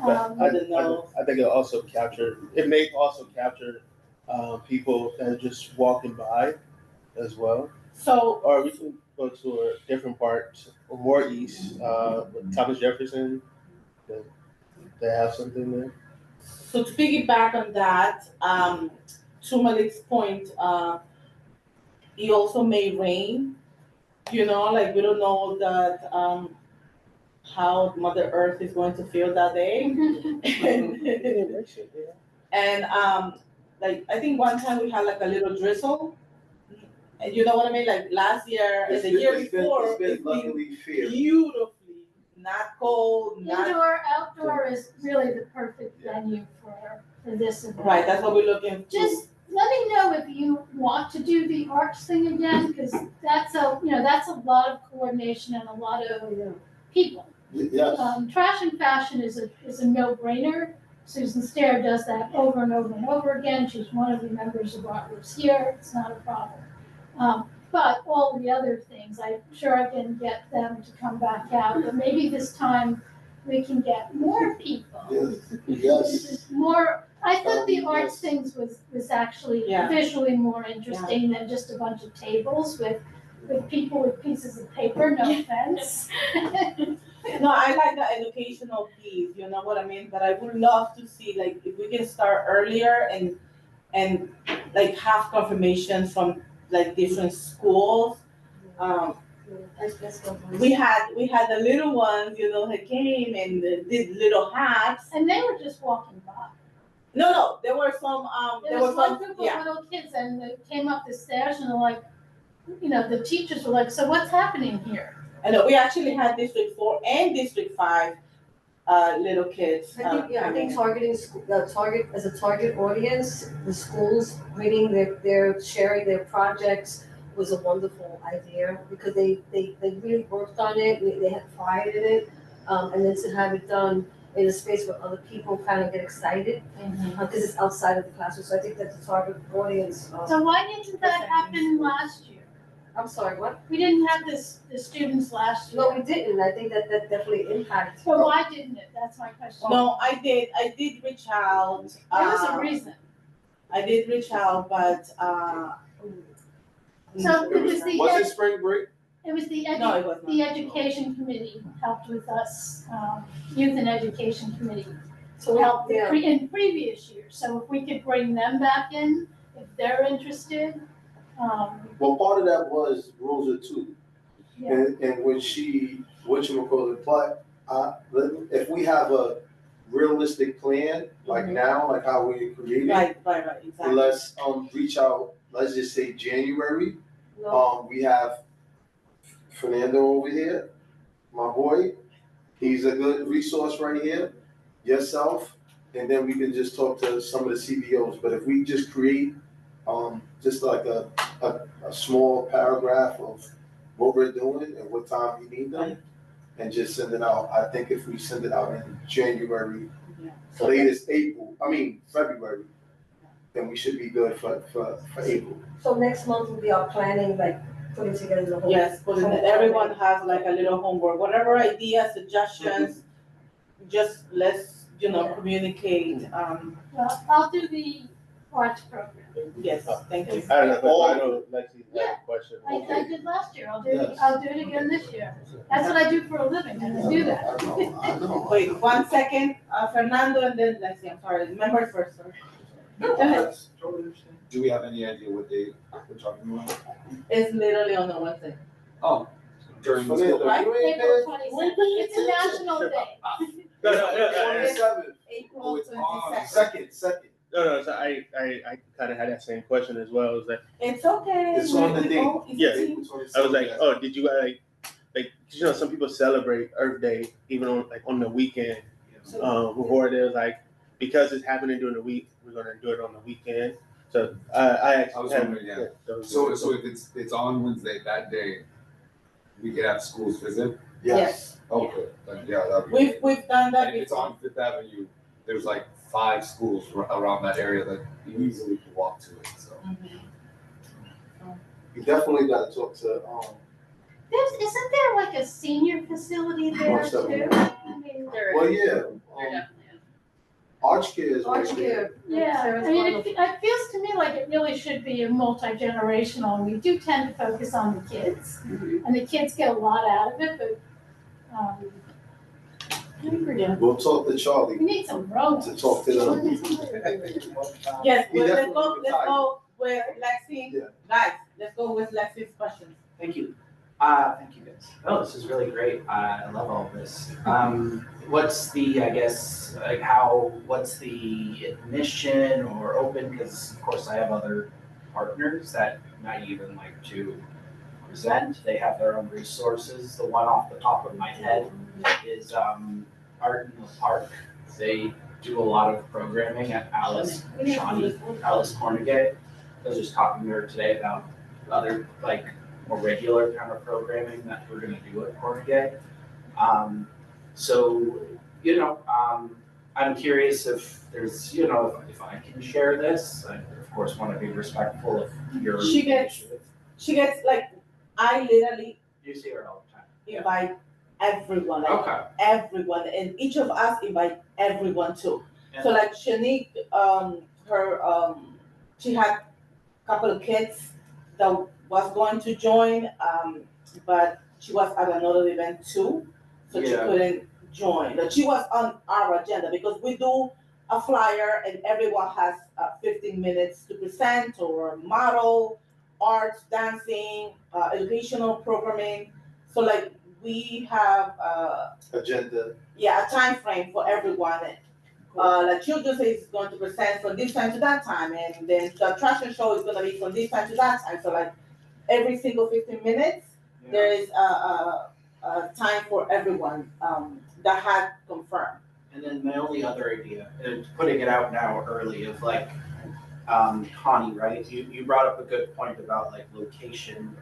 Speaker 4: But I think it also may also capture people that are just walking by as well.
Speaker 2: So,
Speaker 4: or we can go to a different part, or more east, Thomas Jefferson. They have something there.
Speaker 2: So to piggyback on that, to Malik's point, it also may rain. Like we don't know that how Mother Earth is going to feel that day. And like I think one time we had like a little drizzle. And you know what I mean? Like last year and the year before,
Speaker 16: it's been luckily fair.
Speaker 2: Beautifully, not cold, not
Speaker 6: indoor, outdoor is really the perfect venue for this event.
Speaker 2: right. That's what we're looking for.
Speaker 6: Just let me know if you want to do the arch thing again, because that's a lot of coordination and a lot of people.
Speaker 16: Yes.
Speaker 6: Trash and fashion is a no-brainer. Susan Stair does that over and over and over again. She's one of the members of Art Lives Here. It's not a problem. But all the other things, I'm sure I can get them to come back out. But maybe this time we can get more people.
Speaker 16: Yes.
Speaker 6: More. I thought the arts things was actually visually more interesting than just a bunch of tables with people with pieces of paper. No offense.
Speaker 2: No, I like the educational piece. You know what I mean? But I would love to see like if we can start earlier and like have confirmation from like different schools. We had the little ones, who came and did little hats,
Speaker 6: and they were just walking by.
Speaker 2: No, there were some.
Speaker 6: There was one group of little kids, and they came up the stairs, and they're like, the teachers were like, "So what's happening here?"
Speaker 2: I know we actually had District 4 and District 5 little kids.
Speaker 11: I think targeting target as a target audience, the schools bringing their sharing their projects was a wonderful idea because they really worked on it. They had pride in it, and then to have it done in a space where other people kind of get excited because it's outside of the classroom. So I think that's the target audience.
Speaker 6: So why didn't that happen last year?
Speaker 11: I'm sorry, what?
Speaker 6: We didn't have the students last year.
Speaker 11: No, we didn't. I think that definitely impacts.
Speaker 6: So why didn't it? That's my question.
Speaker 2: No, I did reach out.
Speaker 6: There was a reason.
Speaker 2: I did reach out, but
Speaker 6: so it was the
Speaker 16: was it spring break?
Speaker 6: It was the
Speaker 2: No, it was not.
Speaker 6: The education committee helped with us, youth and education committee. So helped in previous years. So if we could bring them back in, if they're interested.
Speaker 16: Well, part of that was Rosa too, and when but if we have a realistic plan, like now, like how we created,
Speaker 2: right, exactly.
Speaker 16: Let's reach out. Let's just say January. We have Fernando over here, my boy. He's a good resource right here. Yourself, and then we can just talk to some of the CBOs. But if we just create just like a small paragraph of what we're doing and what time we need them, and just send it out. I think if we send it out in January, latest February, then we should be good for April.
Speaker 11: So next month will be our planning, like putting together the whole.
Speaker 2: Yes, but everyone has like a little homework, whatever ideas, suggestions, just let's communicate.
Speaker 6: Well, I'll do the arts program.
Speaker 2: Yes, thank you.
Speaker 4: I don't know, Lexi had a question.
Speaker 6: I did last year. I'll do it again this year. That's what I do for a living, and I do that.
Speaker 16: I know.
Speaker 2: Wait 1 second, Fernando, and then Lexi. I'm sorry, members first. Sorry. Go ahead.
Speaker 3: Do we have any idea what date we're talking about?
Speaker 2: It's literally on the Wednesday.
Speaker 3: Oh, during the
Speaker 16: Fernando,
Speaker 3: school.
Speaker 2: Right?
Speaker 6: April 27th. It's a national day.
Speaker 4: No.
Speaker 16: 27th.
Speaker 2: April
Speaker 16: 22nd. Second.
Speaker 4: No. So I kind of had that same question as well. Is that
Speaker 2: It's okay.
Speaker 16: It's on the date.
Speaker 4: Yeah. I was like, oh, did you like some people celebrate Earth Day even on the weekend. Before there's like because it's happening during the week, we're gonna do it on the weekend. So I actually
Speaker 18: I was
Speaker 4: had-
Speaker 18: wondering, yeah.
Speaker 4: those-
Speaker 18: So if it's on Wednesday, that day, we could have schools visit?
Speaker 2: Yes.
Speaker 18: Okay, then yeah, that'd be.
Speaker 2: We've done that
Speaker 18: And if it's
Speaker 2: before.
Speaker 18: on Fifth Avenue, there's like 5 schools around that area that you easily can walk to it, so.
Speaker 16: You definitely gotta talk to,
Speaker 6: Isn't there like a senior facility there
Speaker 16: Most of
Speaker 6: too?
Speaker 16: them.
Speaker 6: I mean,
Speaker 16: well, yeah,
Speaker 1: There definitely is.
Speaker 16: Arch Care is right
Speaker 11: Arch
Speaker 16: there.
Speaker 11: Care.
Speaker 6: yeah,
Speaker 11: Sarah's
Speaker 6: I mean,
Speaker 11: wonderful.
Speaker 6: it feels to me like it really should be a multi-generational. We do tend to focus on the kids, and the kids get a lot out of it, but, I agree.
Speaker 16: We'll talk to Charlie
Speaker 6: We need some romance.
Speaker 16: to talk to them.
Speaker 2: Yes,
Speaker 16: He
Speaker 2: well, let's
Speaker 16: definitely
Speaker 2: go
Speaker 16: retired.
Speaker 2: with Lexi.
Speaker 16: Yeah.
Speaker 2: Guys, let's go with Lexi's questions.
Speaker 5: Thank you. Thank you guys. Oh, this is really great. I love all this. What's the, I guess, like what's the admission or open? Because of course I have other partners that might even like to present. They have their own resources. The one off the top of my head is Art in the Park. They do a lot of programming at Alice Cornegay. I was just talking to her today about other like more regular kind of programming that we're gonna do at Cornegay. So, I'm curious if there's, if I can share this. I of course want to be respectful of your.
Speaker 2: She gets like, I literally
Speaker 5: You see her all the time.
Speaker 2: invite everyone, like
Speaker 5: Okay.
Speaker 2: everyone, and each of us invite everyone too. So like Shanique, she had a couple of kids that was going to join, but she was at another event too, so she
Speaker 5: Yeah.
Speaker 2: couldn't join. But she was on our agenda because we do a flyer and everyone has 15 minutes to present or model, arts, dancing, educational programming. So like we have
Speaker 16: Agenda.
Speaker 2: a time frame for everyone. Like Children's Day is going to present from this time to that time, and then the attraction show is gonna be from this time to that time. So like every single 15 minutes, there is a time for everyone that had confirmed.
Speaker 5: And then my only other idea, putting it out now early, of like, Connie, right? You brought up a good point about like location.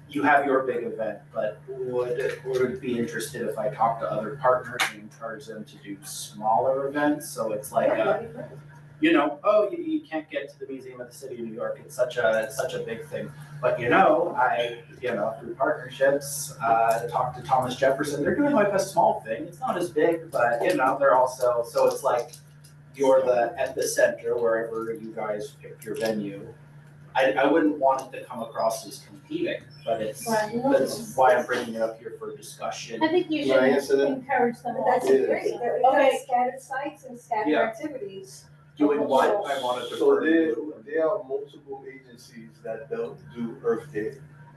Speaker 5: You have your big event, but would be interested if I talk to other partners and encourage them to do smaller events. So it's like, you can't get to the Museum of the City of New York. It's such a big thing. But through partnerships, talk to Thomas Jefferson. They're doing like a small thing. It's not as big, but they're also, so it's like you're at the center wherever you guys pick your venue. I wouldn't want it to come across as competing, but that's why I'm bringing it up here for discussion.
Speaker 6: I think you
Speaker 16: Can I answer
Speaker 6: should
Speaker 16: that?
Speaker 6: encourage them all.
Speaker 11: That's
Speaker 16: Yeah.
Speaker 11: great. We've
Speaker 2: Okay.
Speaker 11: got scattered sites and scattered
Speaker 5: Yeah.
Speaker 11: activities.
Speaker 5: Doing what? I wanted to.
Speaker 16: So there are multiple agencies that don't do Earth Day,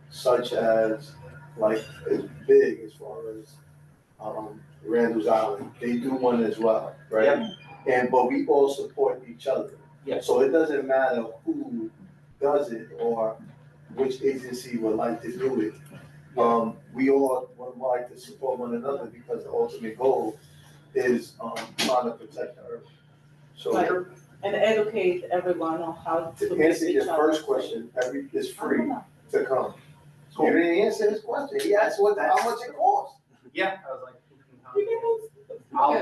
Speaker 16: such as, like, it's big as far as, Randall's Island. They do one as well, right? But we all support each other.
Speaker 5: Yeah.
Speaker 16: So it doesn't matter who does it or which agency would like to do it. We all would like to support one another because the ultimate goal is, trying to protect the earth. So.
Speaker 2: Right. And educate everyone on how to
Speaker 16: To
Speaker 2: meet
Speaker 16: answer
Speaker 2: each
Speaker 16: your
Speaker 2: other.
Speaker 16: first question, it's free to come. You didn't answer his question. He asked how much it costs.
Speaker 5: Yeah, I was like,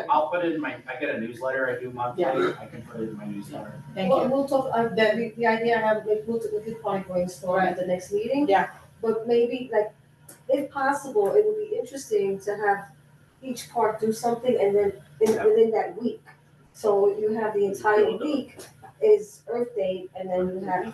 Speaker 5: I'll put it in I get a newsletter I do monthly.
Speaker 2: Yeah.
Speaker 5: I can put it in my newsletter.
Speaker 2: Thank you.
Speaker 11: We'll talk, the idea I have, we could probably brainstorm at the next meeting.
Speaker 2: Yeah.
Speaker 11: But maybe, like, if possible, it would be interesting to have each part do something and then within that week. So you have the entire week is Earth Day, and then you have,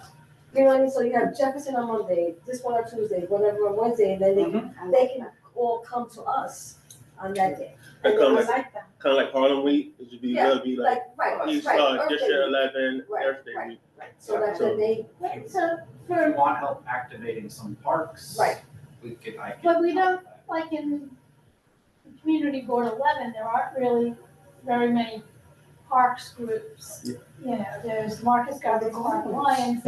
Speaker 11: you know what I mean? So you have Jefferson on Monday, this one on Tuesday, whatever on Wednesday, and then they can all come to us on that day.
Speaker 4: Kind
Speaker 11: And
Speaker 4: of
Speaker 11: I
Speaker 4: like,
Speaker 11: like that.
Speaker 4: kind of like Harlem Week. It should be
Speaker 11: Yeah,
Speaker 4: gonna be like
Speaker 11: right,
Speaker 4: East
Speaker 11: Earth
Speaker 4: District
Speaker 11: Day.
Speaker 4: 11,
Speaker 11: Right,
Speaker 4: Earth Day
Speaker 11: right,
Speaker 4: week.
Speaker 11: So that's when they,
Speaker 6: So
Speaker 5: If you want help activating some parks.
Speaker 11: Right.
Speaker 5: I can.
Speaker 6: But we don't, like in Community Board 11, there aren't really very many parks groups.
Speaker 5: Yeah.
Speaker 6: You know, there's Marcus Garvey Park Alliance.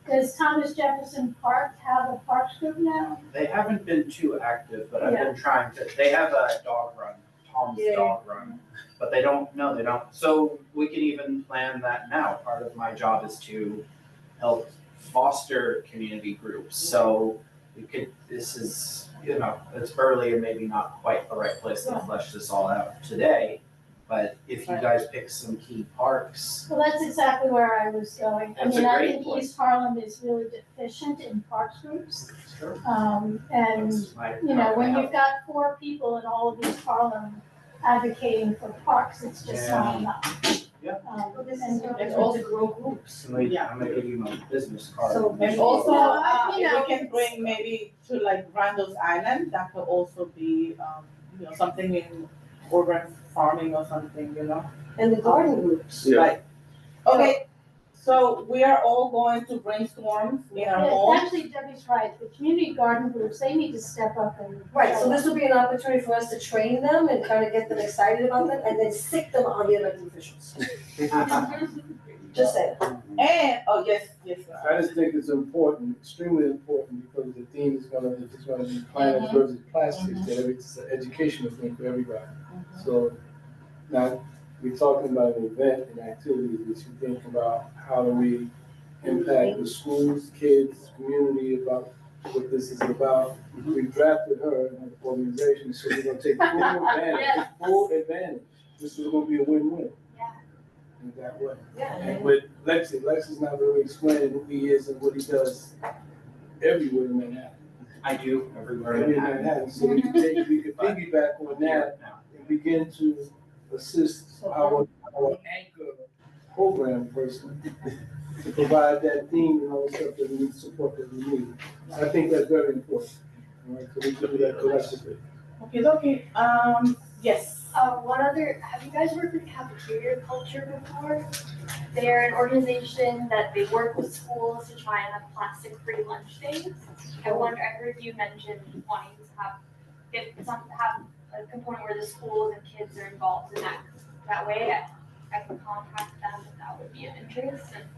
Speaker 6: Does Thomas Jefferson Park have a parks group now?
Speaker 5: They haven't been too active, but I've been trying to, they have a dog run, Tom's
Speaker 6: Yeah.
Speaker 5: Dog Run. but they don't know, they don't. So we can even plan that now. Part of my job is to help foster community groups. So this is, it's early and maybe not quite the right place to flesh this all out today. But if you guys pick some key parks.
Speaker 6: Well, that's exactly where I was going. I
Speaker 5: That's
Speaker 6: mean,
Speaker 5: a
Speaker 6: I
Speaker 5: great
Speaker 6: think
Speaker 5: point.
Speaker 6: East Harlem is really deficient in parks groups.
Speaker 5: Sure.
Speaker 6: And,
Speaker 5: That's my-
Speaker 6: when you've got 4 people in all of East Harlem advocating for parks, it's just not enough.
Speaker 5: Yeah.
Speaker 6: And
Speaker 11: also grow groups.
Speaker 5: I'm gonna give you my business card.
Speaker 2: So, and also,
Speaker 6: you know,
Speaker 2: if we can bring maybe to like Randall's Island, that could also be, something in urban farming or something,
Speaker 11: And the garden groups.
Speaker 4: Yeah.
Speaker 2: Right. Okay, so we are all going to brainstorm in our home.
Speaker 6: Actually, Debbie's right. The community garden groups, they need to step up and.
Speaker 11: Right, so this will be an opportunity for us to train them and kind of get them excited about them and then sick them on the elected officials. Just saying.
Speaker 2: And, yes.
Speaker 19: I just think it's important, extremely important, because the theme is if it's gonna be planet versus plastics, that it's an educational thing for everybody. So now, we're talking about an event and activities, we should think about how do we impact the schools, kids, community about what this is about. We drafted her in the organization, so we're gonna take full advantage. This is gonna be a win-win. In that way.
Speaker 11: Yeah.
Speaker 19: And with Lexi's not really explaining who he is and what he does everywhere in Manhattan.
Speaker 5: I do everywhere
Speaker 19: Every
Speaker 5: in Manhattan.
Speaker 19: Manhattan. So we can piggyback on that and begin to assist our anchor program person to provide that theme and all the stuff that we need, support that we need. I think that's very important. All right, so we can do that collectively.
Speaker 2: Okay, yes.
Speaker 13: Have you guys worked with cafeteria culture before? They're an organization that they work with schools to try and have plastic-free lunch days. I heard you mention wanting to have a component where the schools and kids are involved in that way. I can contact them if that would be of interest. And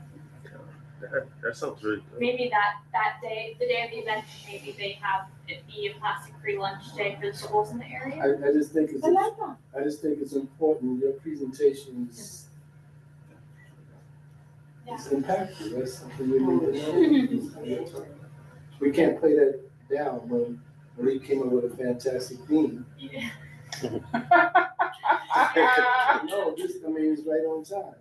Speaker 4: That sounds really good.
Speaker 13: maybe that day, the day of the event, maybe they have it be a plastic-free lunch day for the schools in the area.
Speaker 19: I just think it's important. Your presentation is it's impactful. That's something we need to know. We can't play that down when Lee came up with a fantastic theme.
Speaker 13: Yeah.
Speaker 19: No, it's right on time.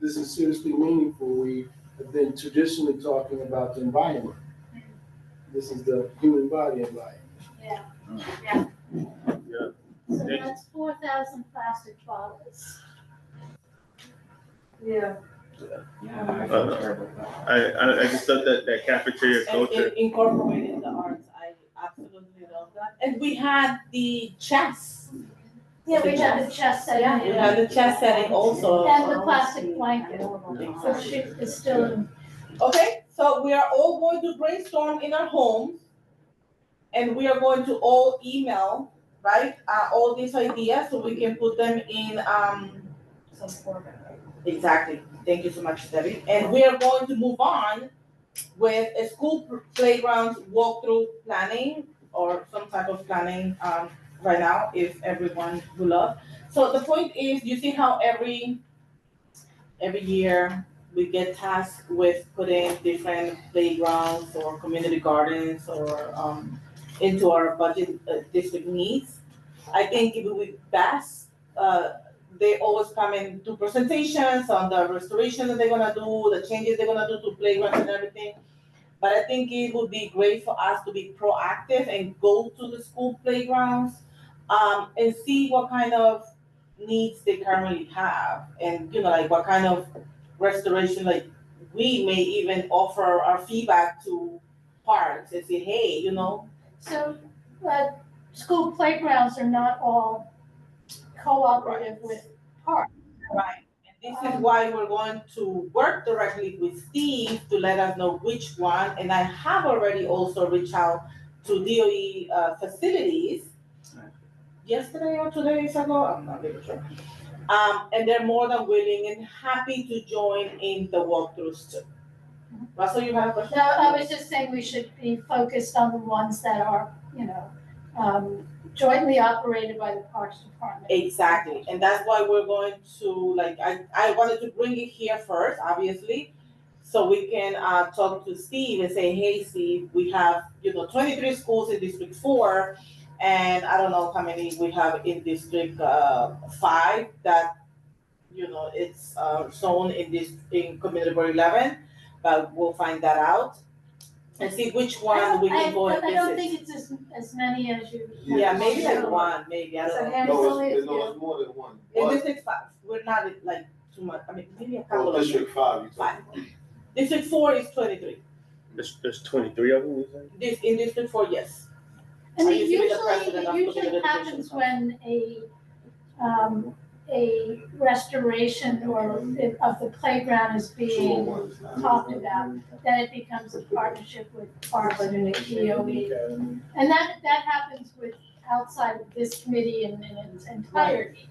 Speaker 19: This is seriously meaningful. We have been traditionally talking about the environment. This is the human body environment.
Speaker 13: Yeah.
Speaker 6: So that's 4,000 plastic bottles.
Speaker 11: Yeah.
Speaker 4: I just thought that cafeteria culture.
Speaker 2: And incorporating the arts, I absolutely love that. And we had the chess.
Speaker 6: Yeah, we had the chess setting.
Speaker 2: We had the chess setting also.
Speaker 6: And the plastic blanket, which is still in.
Speaker 2: Okay, so we are all going to brainstorm in our homes, and we are going to all email, right, all these ideas so we can put them in some format. Exactly. Thank you so much, Debbie. And we are going to move on with a school playground walkthrough planning or some type of planning right now, if everyone would love. So the point is, you see how every year we get tasked with putting different playgrounds or community gardens or into our budget district needs. I think it would be best, they always come in do presentations on the restoration that they're gonna do, the changes they're gonna do to playgrounds and everything. But I think it would be great for us to be proactive and go to the school playgrounds and see what kind of needs they currently have, and like what kind of restoration, like we may even offer our feedback to parks and say, hey,
Speaker 6: So, school playgrounds are not all cooperative with parks.
Speaker 2: Right. And this is why we're going to work directly with Steve to let us know which one. And I have already also reached out to DOE facilities yesterday or 2 days ago, I'm not really sure. And they're more than willing and happy to join in the walkthroughs too. Russell, you have a question?
Speaker 6: No, I was just saying we should be focused on the ones that are, jointly operated by the Parks Department.
Speaker 2: Exactly, and that's why we're going to, like, I wanted to bring it here first, obviously, so we can talk to Steve and say, hey, Steve, we have, 23 schools in District 4, and I don't know how many we have in District 5 that, it's shown in Community Board 11, but we'll find that out and see which one we can go and visit.
Speaker 6: I don't think it's as many as you.
Speaker 2: Yeah, maybe like one, maybe, I don't know.
Speaker 16: No, it's more than one.
Speaker 2: In
Speaker 16: But-
Speaker 2: District 5, we're not like too much, I mean, maybe a couple of.
Speaker 16: District 5, you
Speaker 2: Five. District 4 is 23.
Speaker 4: There's 23 of them, you say?
Speaker 2: In District 4, yes.
Speaker 6: And
Speaker 2: I
Speaker 6: it
Speaker 2: used to be the president of
Speaker 6: usually
Speaker 2: Community
Speaker 6: happens
Speaker 2: Education.
Speaker 6: when a restoration of the playground is being talked about, then it becomes a partnership with Parks and DOE. And that happens with outside of this committee in its entirety.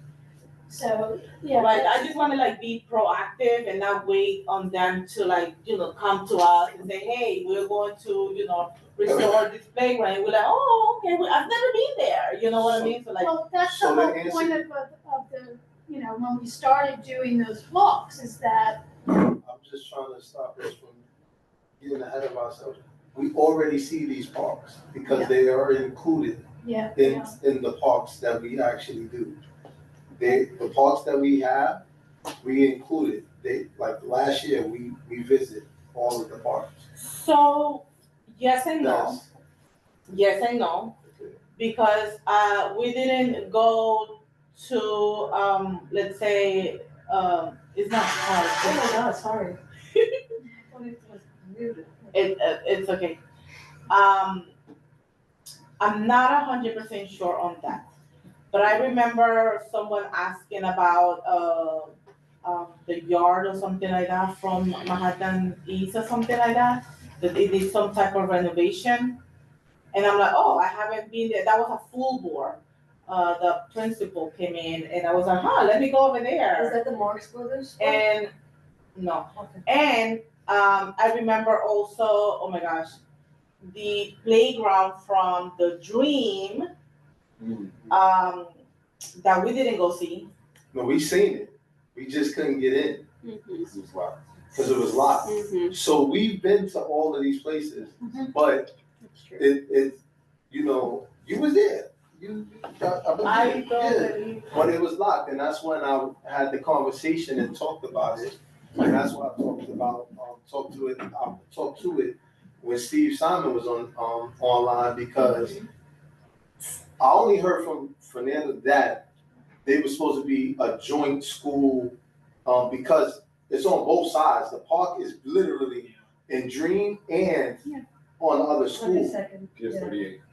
Speaker 6: So, yeah.
Speaker 2: Right, I just wanna like be proactive and not wait on them to like, come to us and say, hey, we're going to, restore this playground. And we're like, oh, okay, I've never been there, you know what I mean? So like.
Speaker 6: Well, that's the whole point of the, when we started doing those walks, is that.
Speaker 16: I'm just trying to stop us from getting ahead of ourselves. We already see these parks because they are included in the parks that we actually do. The parks that we have, we included. Like last year, we visit all of the parks.
Speaker 2: So, yes and no. Yes and no, because we didn't go to let's say it's not hard.
Speaker 11: Oh my God, sorry.
Speaker 2: It's okay. I'm not 100% sure on that, but I remember someone asking about the yard or something like that from Manhattan East or something like that. That it is some type of renovation. And I'm like, oh, I haven't been there. That was a full board. The principal came in and I was like, let me go over there.
Speaker 11: Is that the Marx Brothers?
Speaker 2: And no. And I remember also, oh my gosh, the playground from the Dream that we didn't go see.
Speaker 16: No, we seen it. We just couldn't get in. Because it was locked. So we've been to all of these places, but it you was there. I believe. But it was locked, and that's when I had the conversation and talked about it. And that's why I talked to it when Steve Simon was on online, because I only heard from Fernando that they were supposed to be a joint school because it's on both sides. The park is literally in Dream and on the other school.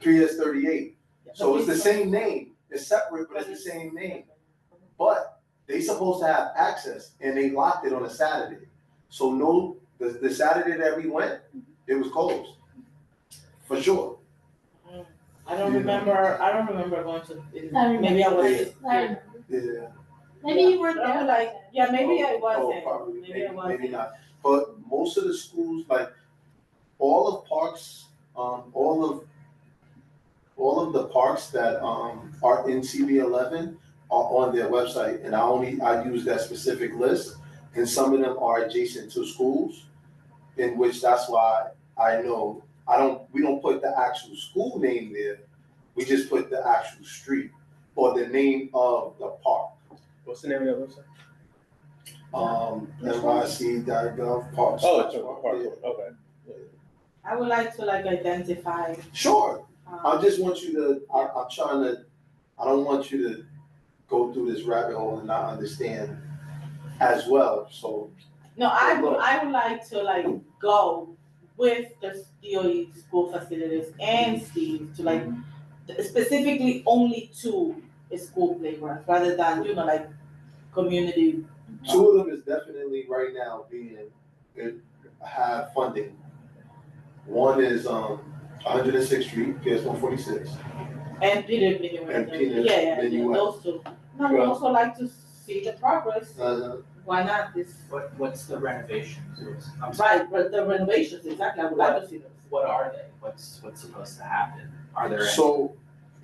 Speaker 16: PS 38. So it's the same name. It's separate, but it's the same name. But they supposed to have access, and they locked it on a Saturday. So the Saturday that we went, it was closed. For sure.
Speaker 2: I don't remember going to. Maybe I was.
Speaker 16: Yeah.
Speaker 6: Maybe you weren't there.
Speaker 2: Like, yeah, maybe I wasn't.
Speaker 16: Probably,
Speaker 2: maybe I wasn't.
Speaker 16: maybe not. But most of the schools, like all of parks, all of the parks that are in CB11 are on their website, and I use that specific list, and some of them are adjacent to schools, in which that's why I know we don't put the actual school name there, we just put the actual street or the name of the park.
Speaker 4: What's the name of that website?
Speaker 16: NYC.gov parks.
Speaker 4: Oh, it's a park. Okay.
Speaker 2: I would like to identify.
Speaker 16: Sure. I just want you to. I don't want you to go through this rabbit hole and not understand as well. So.
Speaker 2: No, I would like to go with the DOE school facilities and Steve to specifically only to a school playground rather than community.
Speaker 16: Two of them is definitely right now have funding. One is 106th Street, PS 146.
Speaker 2: And Peter Minuet. Yeah, those two. No, I would also like to see the progress. Why not this?
Speaker 5: What's the renovations?
Speaker 2: Right, but the renovations, exactly. I would like to see those.
Speaker 5: What are they? What's supposed to happen? Are there
Speaker 16: So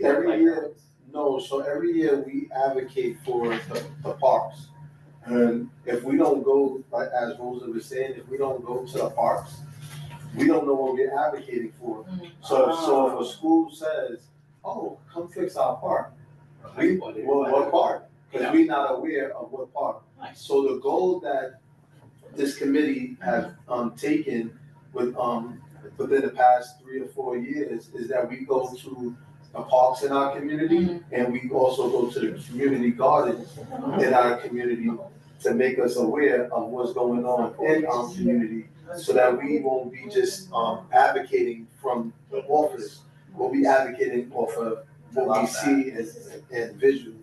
Speaker 16: every year, no, so every year we advocate for the parks. And if we don't go, like as Rosa was saying, if we don't go to the parks, we don't know what we're advocating for. So if a school says, oh, come fix our park, what park? Because we're not aware of what park. So the goal that this committee has taken within the past 3 or 4 years is that we go to the parks in our community and we also go to the community gardens in our community to make us aware of what's going on in our community so that we won't be just advocating from the office, we'll be advocating off of what we see and visual.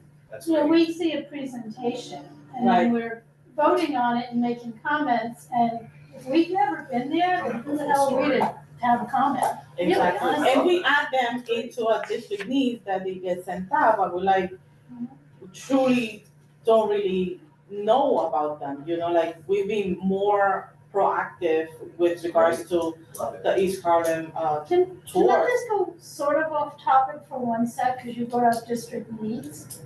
Speaker 6: Yeah, we see a presentation and then we're voting on it and making comments, and if we've never been there, then who the hell are we to have a comment?
Speaker 2: Exactly.
Speaker 6: Really,
Speaker 2: And we add them into our district needs that they get sent out, but we truly don't really know about them, like we've been more proactive with regards to the East Harlem
Speaker 6: Can I
Speaker 2: tour.
Speaker 6: just go sort of off topic for one sec, because you brought up district needs?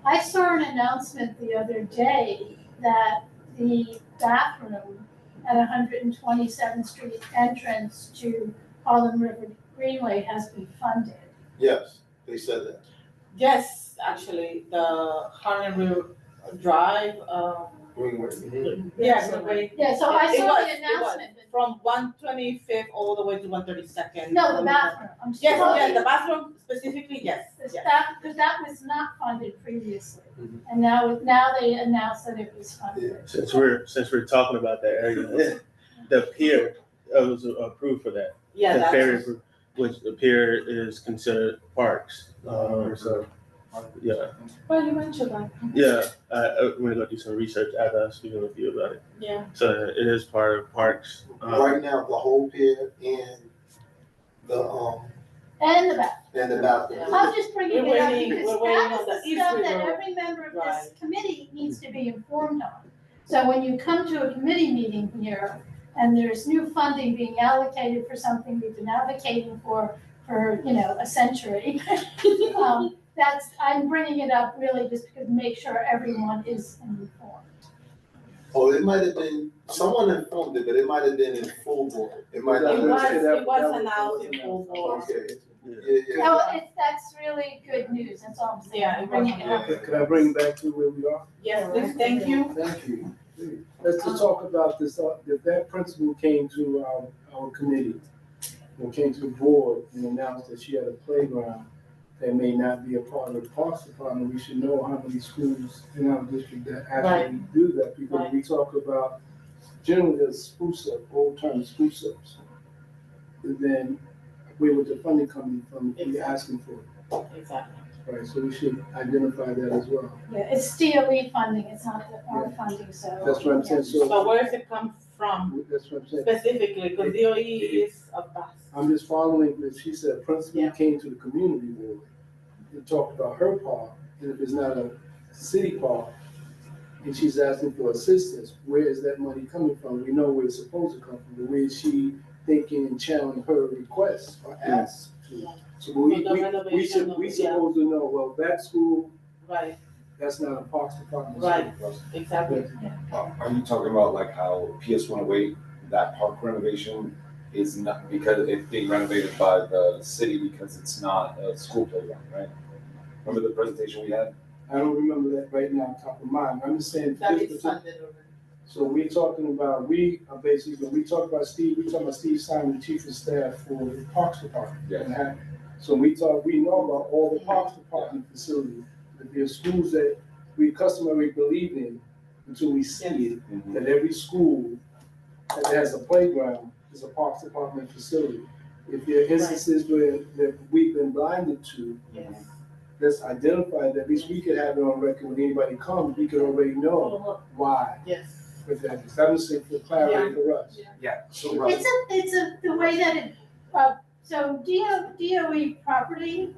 Speaker 6: I saw an announcement the other day that the bathroom at 127th Street entrance to Harlem River Greenway has been funded.
Speaker 16: Yes, they said that.
Speaker 2: Yes, actually, the Harlem River Drive, yeah, Greenway.
Speaker 6: Yeah, so I
Speaker 2: It
Speaker 6: saw
Speaker 2: was,
Speaker 6: the announcement.
Speaker 2: from 125th all the way to 132nd.
Speaker 6: No, the bathroom. I'm
Speaker 2: Yes,
Speaker 6: sorry.
Speaker 2: yes, the bathroom specifically, yes.
Speaker 6: Because that was not funded previously, and now they announced that it was funded.
Speaker 4: Since we're talking about that area, the pier was approved for that.
Speaker 2: Yeah,
Speaker 4: The
Speaker 2: that's.
Speaker 4: ferry, which the pier is considered parks. So yeah.
Speaker 2: Well, you mentioned that.
Speaker 4: Yeah, I'm gonna go do some research after I'm speaking with you about it.
Speaker 2: Yeah.
Speaker 4: So it is part of parks.
Speaker 16: Right now, the whole pier and the
Speaker 6: And the bathroom.
Speaker 16: and the bathroom.
Speaker 6: I'm just bringing it up
Speaker 2: We're
Speaker 6: because
Speaker 2: waiting
Speaker 6: that
Speaker 2: on
Speaker 6: is
Speaker 2: the
Speaker 6: the
Speaker 2: East
Speaker 6: stuff that
Speaker 2: River
Speaker 6: every member of this
Speaker 2: Drive.
Speaker 6: committee needs to be informed on. So when you come to a committee meeting here and there's new funding being allocated for something we've been advocating for a century, I'm bringing it up really just to make sure everyone is informed.
Speaker 16: Oh, it might have been, someone informed it, but it might have been in full board. It might not have been.
Speaker 2: It was announced in full board.
Speaker 16: Okay. Yeah.
Speaker 6: Oh, that's really good news, that's all I'm saying.
Speaker 2: Yeah,
Speaker 6: I'm bringing it up.
Speaker 19: Could I bring it back to where we are?
Speaker 2: Yes, please, thank you.
Speaker 19: Thank you. Let's just talk about this, if that principal came to our committee, or came to the board and announced that she had a playground that may not be a part of the Parks Department, we should know how many schools in our district that actually do that, because we talk about generally the spruce up, old term spruce ups. And then where would the funding coming from if we're asking for it?
Speaker 2: Exactly.
Speaker 19: Right, so we should identify that as well.
Speaker 6: Yeah, it's DOE funding, it's not our funding, so.
Speaker 19: That's what I'm saying,
Speaker 2: So where does it come from
Speaker 19: That's what I'm saying.
Speaker 2: specifically? Because DOE is a bus.
Speaker 19: I'm just following that she said principal came to the community board and talked about her park, and if it's not a city park, and she's asking for assistance, where is that money coming from? We know where it's supposed to come from, but where is she thinking and channeling her requests or asks to? So we supposed to know, well, that school,
Speaker 2: right,
Speaker 19: that's not a Parks Department.
Speaker 2: Right,
Speaker 19: school.
Speaker 2: exactly.
Speaker 18: Are you talking about like how PS 108, that park renovation is not, because it's being renovated by the city because it's not a school playground, right? Remember the presentation we had?
Speaker 19: I don't remember that right now on top of mind. I'm just saying.
Speaker 2: That is funded already.
Speaker 19: So we're talking about, we are basically, when we talk about Steve, we're talking about Steve Simon, Chief of Staff for the Parks Department.
Speaker 18: Yeah.
Speaker 19: So we know about all the Parks Department facilities, that there are schools that we customarily believe in until we see it, that every school that has a playground is a Parks Department facility. If there are instances where that we've been blinded to, let's identify that, at least we could have it on record when anybody comes, we could already know why.
Speaker 2: Yes.
Speaker 19: With that, that was for clarity for us.
Speaker 18: Yeah.
Speaker 19: So,
Speaker 6: It's the way that it, so DOE property,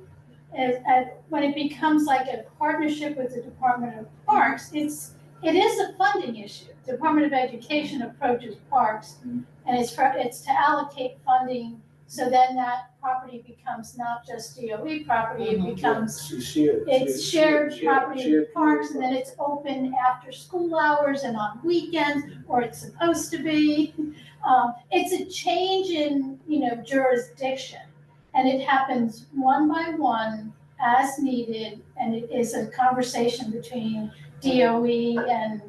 Speaker 6: when it becomes like a partnership with the Department of Parks, it is a funding issue. Department of Education approaches parks, and it's to allocate funding So then that property becomes not just DOE property, it becomes,
Speaker 19: It's
Speaker 6: shared property with parks, and then it's open after school hours and on weekends, or it's supposed to be. It's a change in, jurisdiction, and it happens one by one as needed, and it is a conversation between DOE and.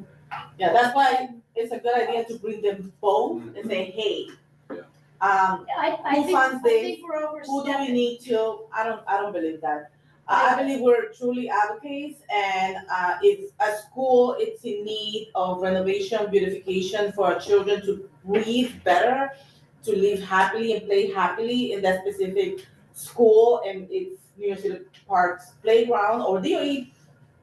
Speaker 2: Yeah, that's why it's a good idea to bring them both and say, hey, who funds this? Who do we need to? I don't believe that. I believe we're truly advocates, and if a school it's in need of renovation, beautification for our children to breathe better, to live happily and play happily in that specific school and its New York City Parks playground or DOE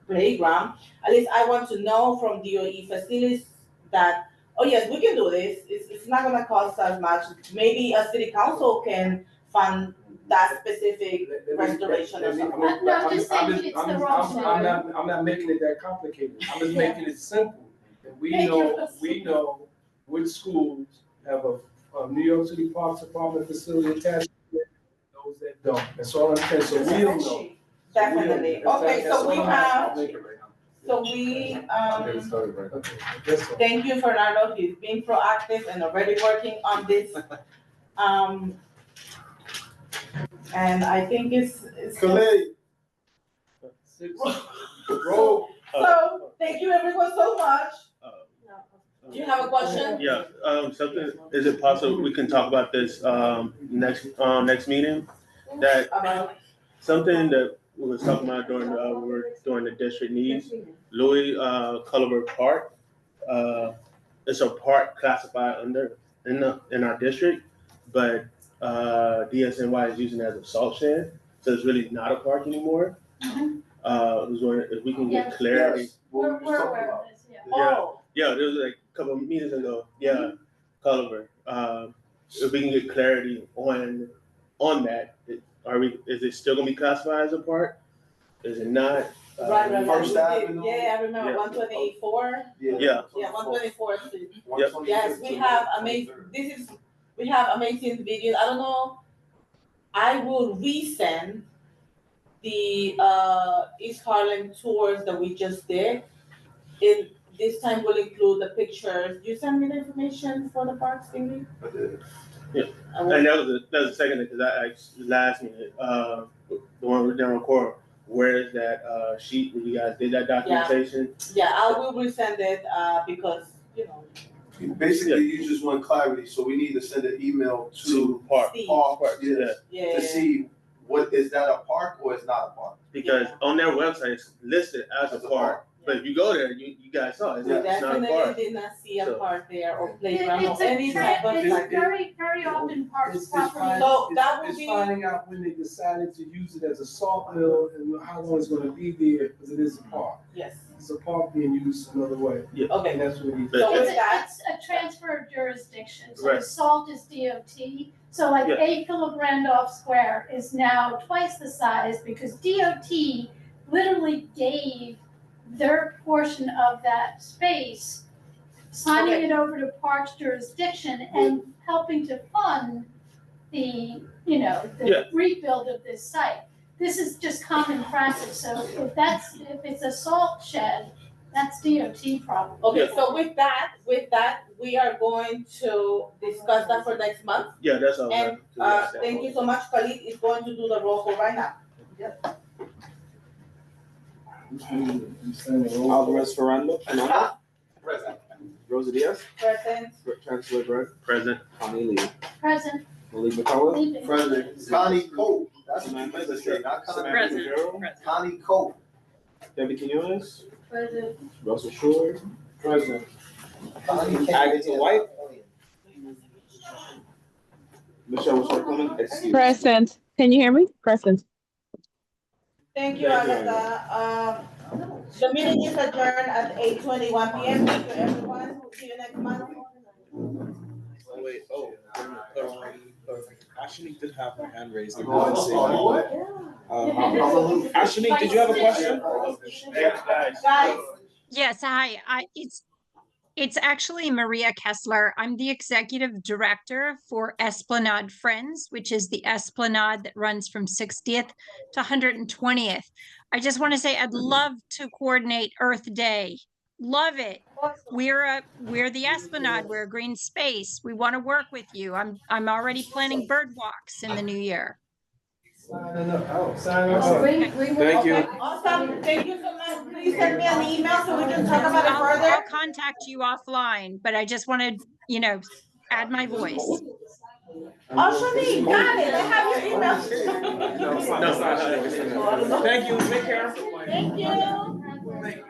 Speaker 2: playground. At least I want to know from DOE facilities that, oh yes, we can do this. It's not gonna cost us much. Maybe a city council can fund that specific restoration or something.
Speaker 6: No, just saying it's the wrong
Speaker 19: I'm not making it that complicated. I'm just making it simple. And we know which schools have a New York City Parks Department facility attached to it, those that don't. That's all I'm saying. So we'll know.
Speaker 2: Definitely. Okay, so we have, thank you, Fernando. He's been proactive and already working on this. And I think it's. So, thank you everyone so much. Do you have a question?
Speaker 4: Yeah, something, is it possible we can talk about this, next meeting? That, something that we was talking about during the district needs, Louis, Culliver Park, it's a park classified in our district, but, DSNY is using it as a salt shed, so it's really not a park anymore. I was wondering if we can get clarity.
Speaker 2: Yes.
Speaker 6: We're aware of this, yeah.
Speaker 2: Oh.
Speaker 4: There was like a couple of meetings ago, Culliver. If we can get clarity on that, is it still gonna be classified as a park? Is it not?
Speaker 2: Right.
Speaker 16: First Avenue.
Speaker 2: Yeah, I remember 124.
Speaker 4: Yeah.
Speaker 2: 124.
Speaker 4: Yep.
Speaker 2: Yes, we have amazing videos. I don't know. I will resend the East Harlem tours that we just did. This time will include the pictures. You send me the information for the parks, Ingrid?
Speaker 16: I did.
Speaker 4: Yeah. And that was the second thing, because I last minute, the one with Darren Core, where is that sheet where you guys did that documentation?
Speaker 2: Yeah, I will resend it because,
Speaker 16: Basically, you just want clarity, so we need to send an email to
Speaker 4: Parks,
Speaker 2: Yeah.
Speaker 16: to see what, is that a park or is not a park?
Speaker 4: Because on their website, it's listed as a park. But if you go there, you guys saw it.
Speaker 2: We
Speaker 4: It's not a
Speaker 2: definitely
Speaker 4: park.
Speaker 2: did not see a park there or playground
Speaker 6: It's
Speaker 2: or any type of.
Speaker 6: it's very, very often parks property.
Speaker 2: So that will
Speaker 19: It's
Speaker 2: be.
Speaker 19: finding out when they decided to use it as a salt mill and how long it's gonna be there, because it is a park.
Speaker 2: Yes.
Speaker 19: It's a park being used another way.
Speaker 2: Okay.
Speaker 19: And that's what we.
Speaker 2: So with that.
Speaker 6: It's a transfer of jurisdiction, so
Speaker 4: Right.
Speaker 6: salt is DOT. So like 8 Philip Randolph Square is now twice the size because DOT literally gave their portion of that space, signing it over to Parks jurisdiction and helping to fund the, rebuild of this site. This is just common practice, so if it's a salt shed, that's DOT problem.
Speaker 2: Okay, so with that, we are going to discuss that for next month.
Speaker 4: Yeah, that's all.
Speaker 2: And thank you so much. Khalid is going to do the roll call right now.
Speaker 3: Alvarez Ferrando.
Speaker 16: Present.
Speaker 3: Rosa Diaz.
Speaker 2: Present.
Speaker 3: Chancellor Berg.
Speaker 4: Present.
Speaker 3: Connie Lee.
Speaker 6: Present.
Speaker 3: Malik McCullough.
Speaker 6: Leave it.
Speaker 16: President Connie Cole. That's what
Speaker 3: Samantha
Speaker 16: you say, not Connie.
Speaker 3: Samantha Maduro.
Speaker 16: Connie Cole.
Speaker 3: Debbie Quinones.
Speaker 6: Present.
Speaker 3: Russell Shore.
Speaker 19: President.
Speaker 3: Agatha White. Michelle Westcombe. Excuse.
Speaker 15: Present. Can you hear me? Present.
Speaker 2: Thank you, Agatha. The meeting is adjourned at 8:21 p.m. Thank you, everyone. We'll see you next month.
Speaker 3: Wait, Ashani did have her hand raised. Ashani, did you have a question?
Speaker 2: Guys.
Speaker 20: Yes, hi. It's actually Maria Kessler. I'm the executive director for Esplanade Friends, which is the Esplanade that runs from 60th to 120th. I just want to say I'd love to coordinate Earth Day. Love it. We're the Esplanade. We're a green space. We want to work with you. I'm already planning bird walks in the new year.
Speaker 19: Signing up. Sign up.
Speaker 16: Thank you.
Speaker 2: Awesome. Thank you so much. Please send me an email so we can talk about it further.
Speaker 20: I'll contact you offline, but I just want to, add my voice.
Speaker 2: Oh, Shani, got it. I have your email.
Speaker 16: Thank you. Take care.
Speaker 2: Thank you.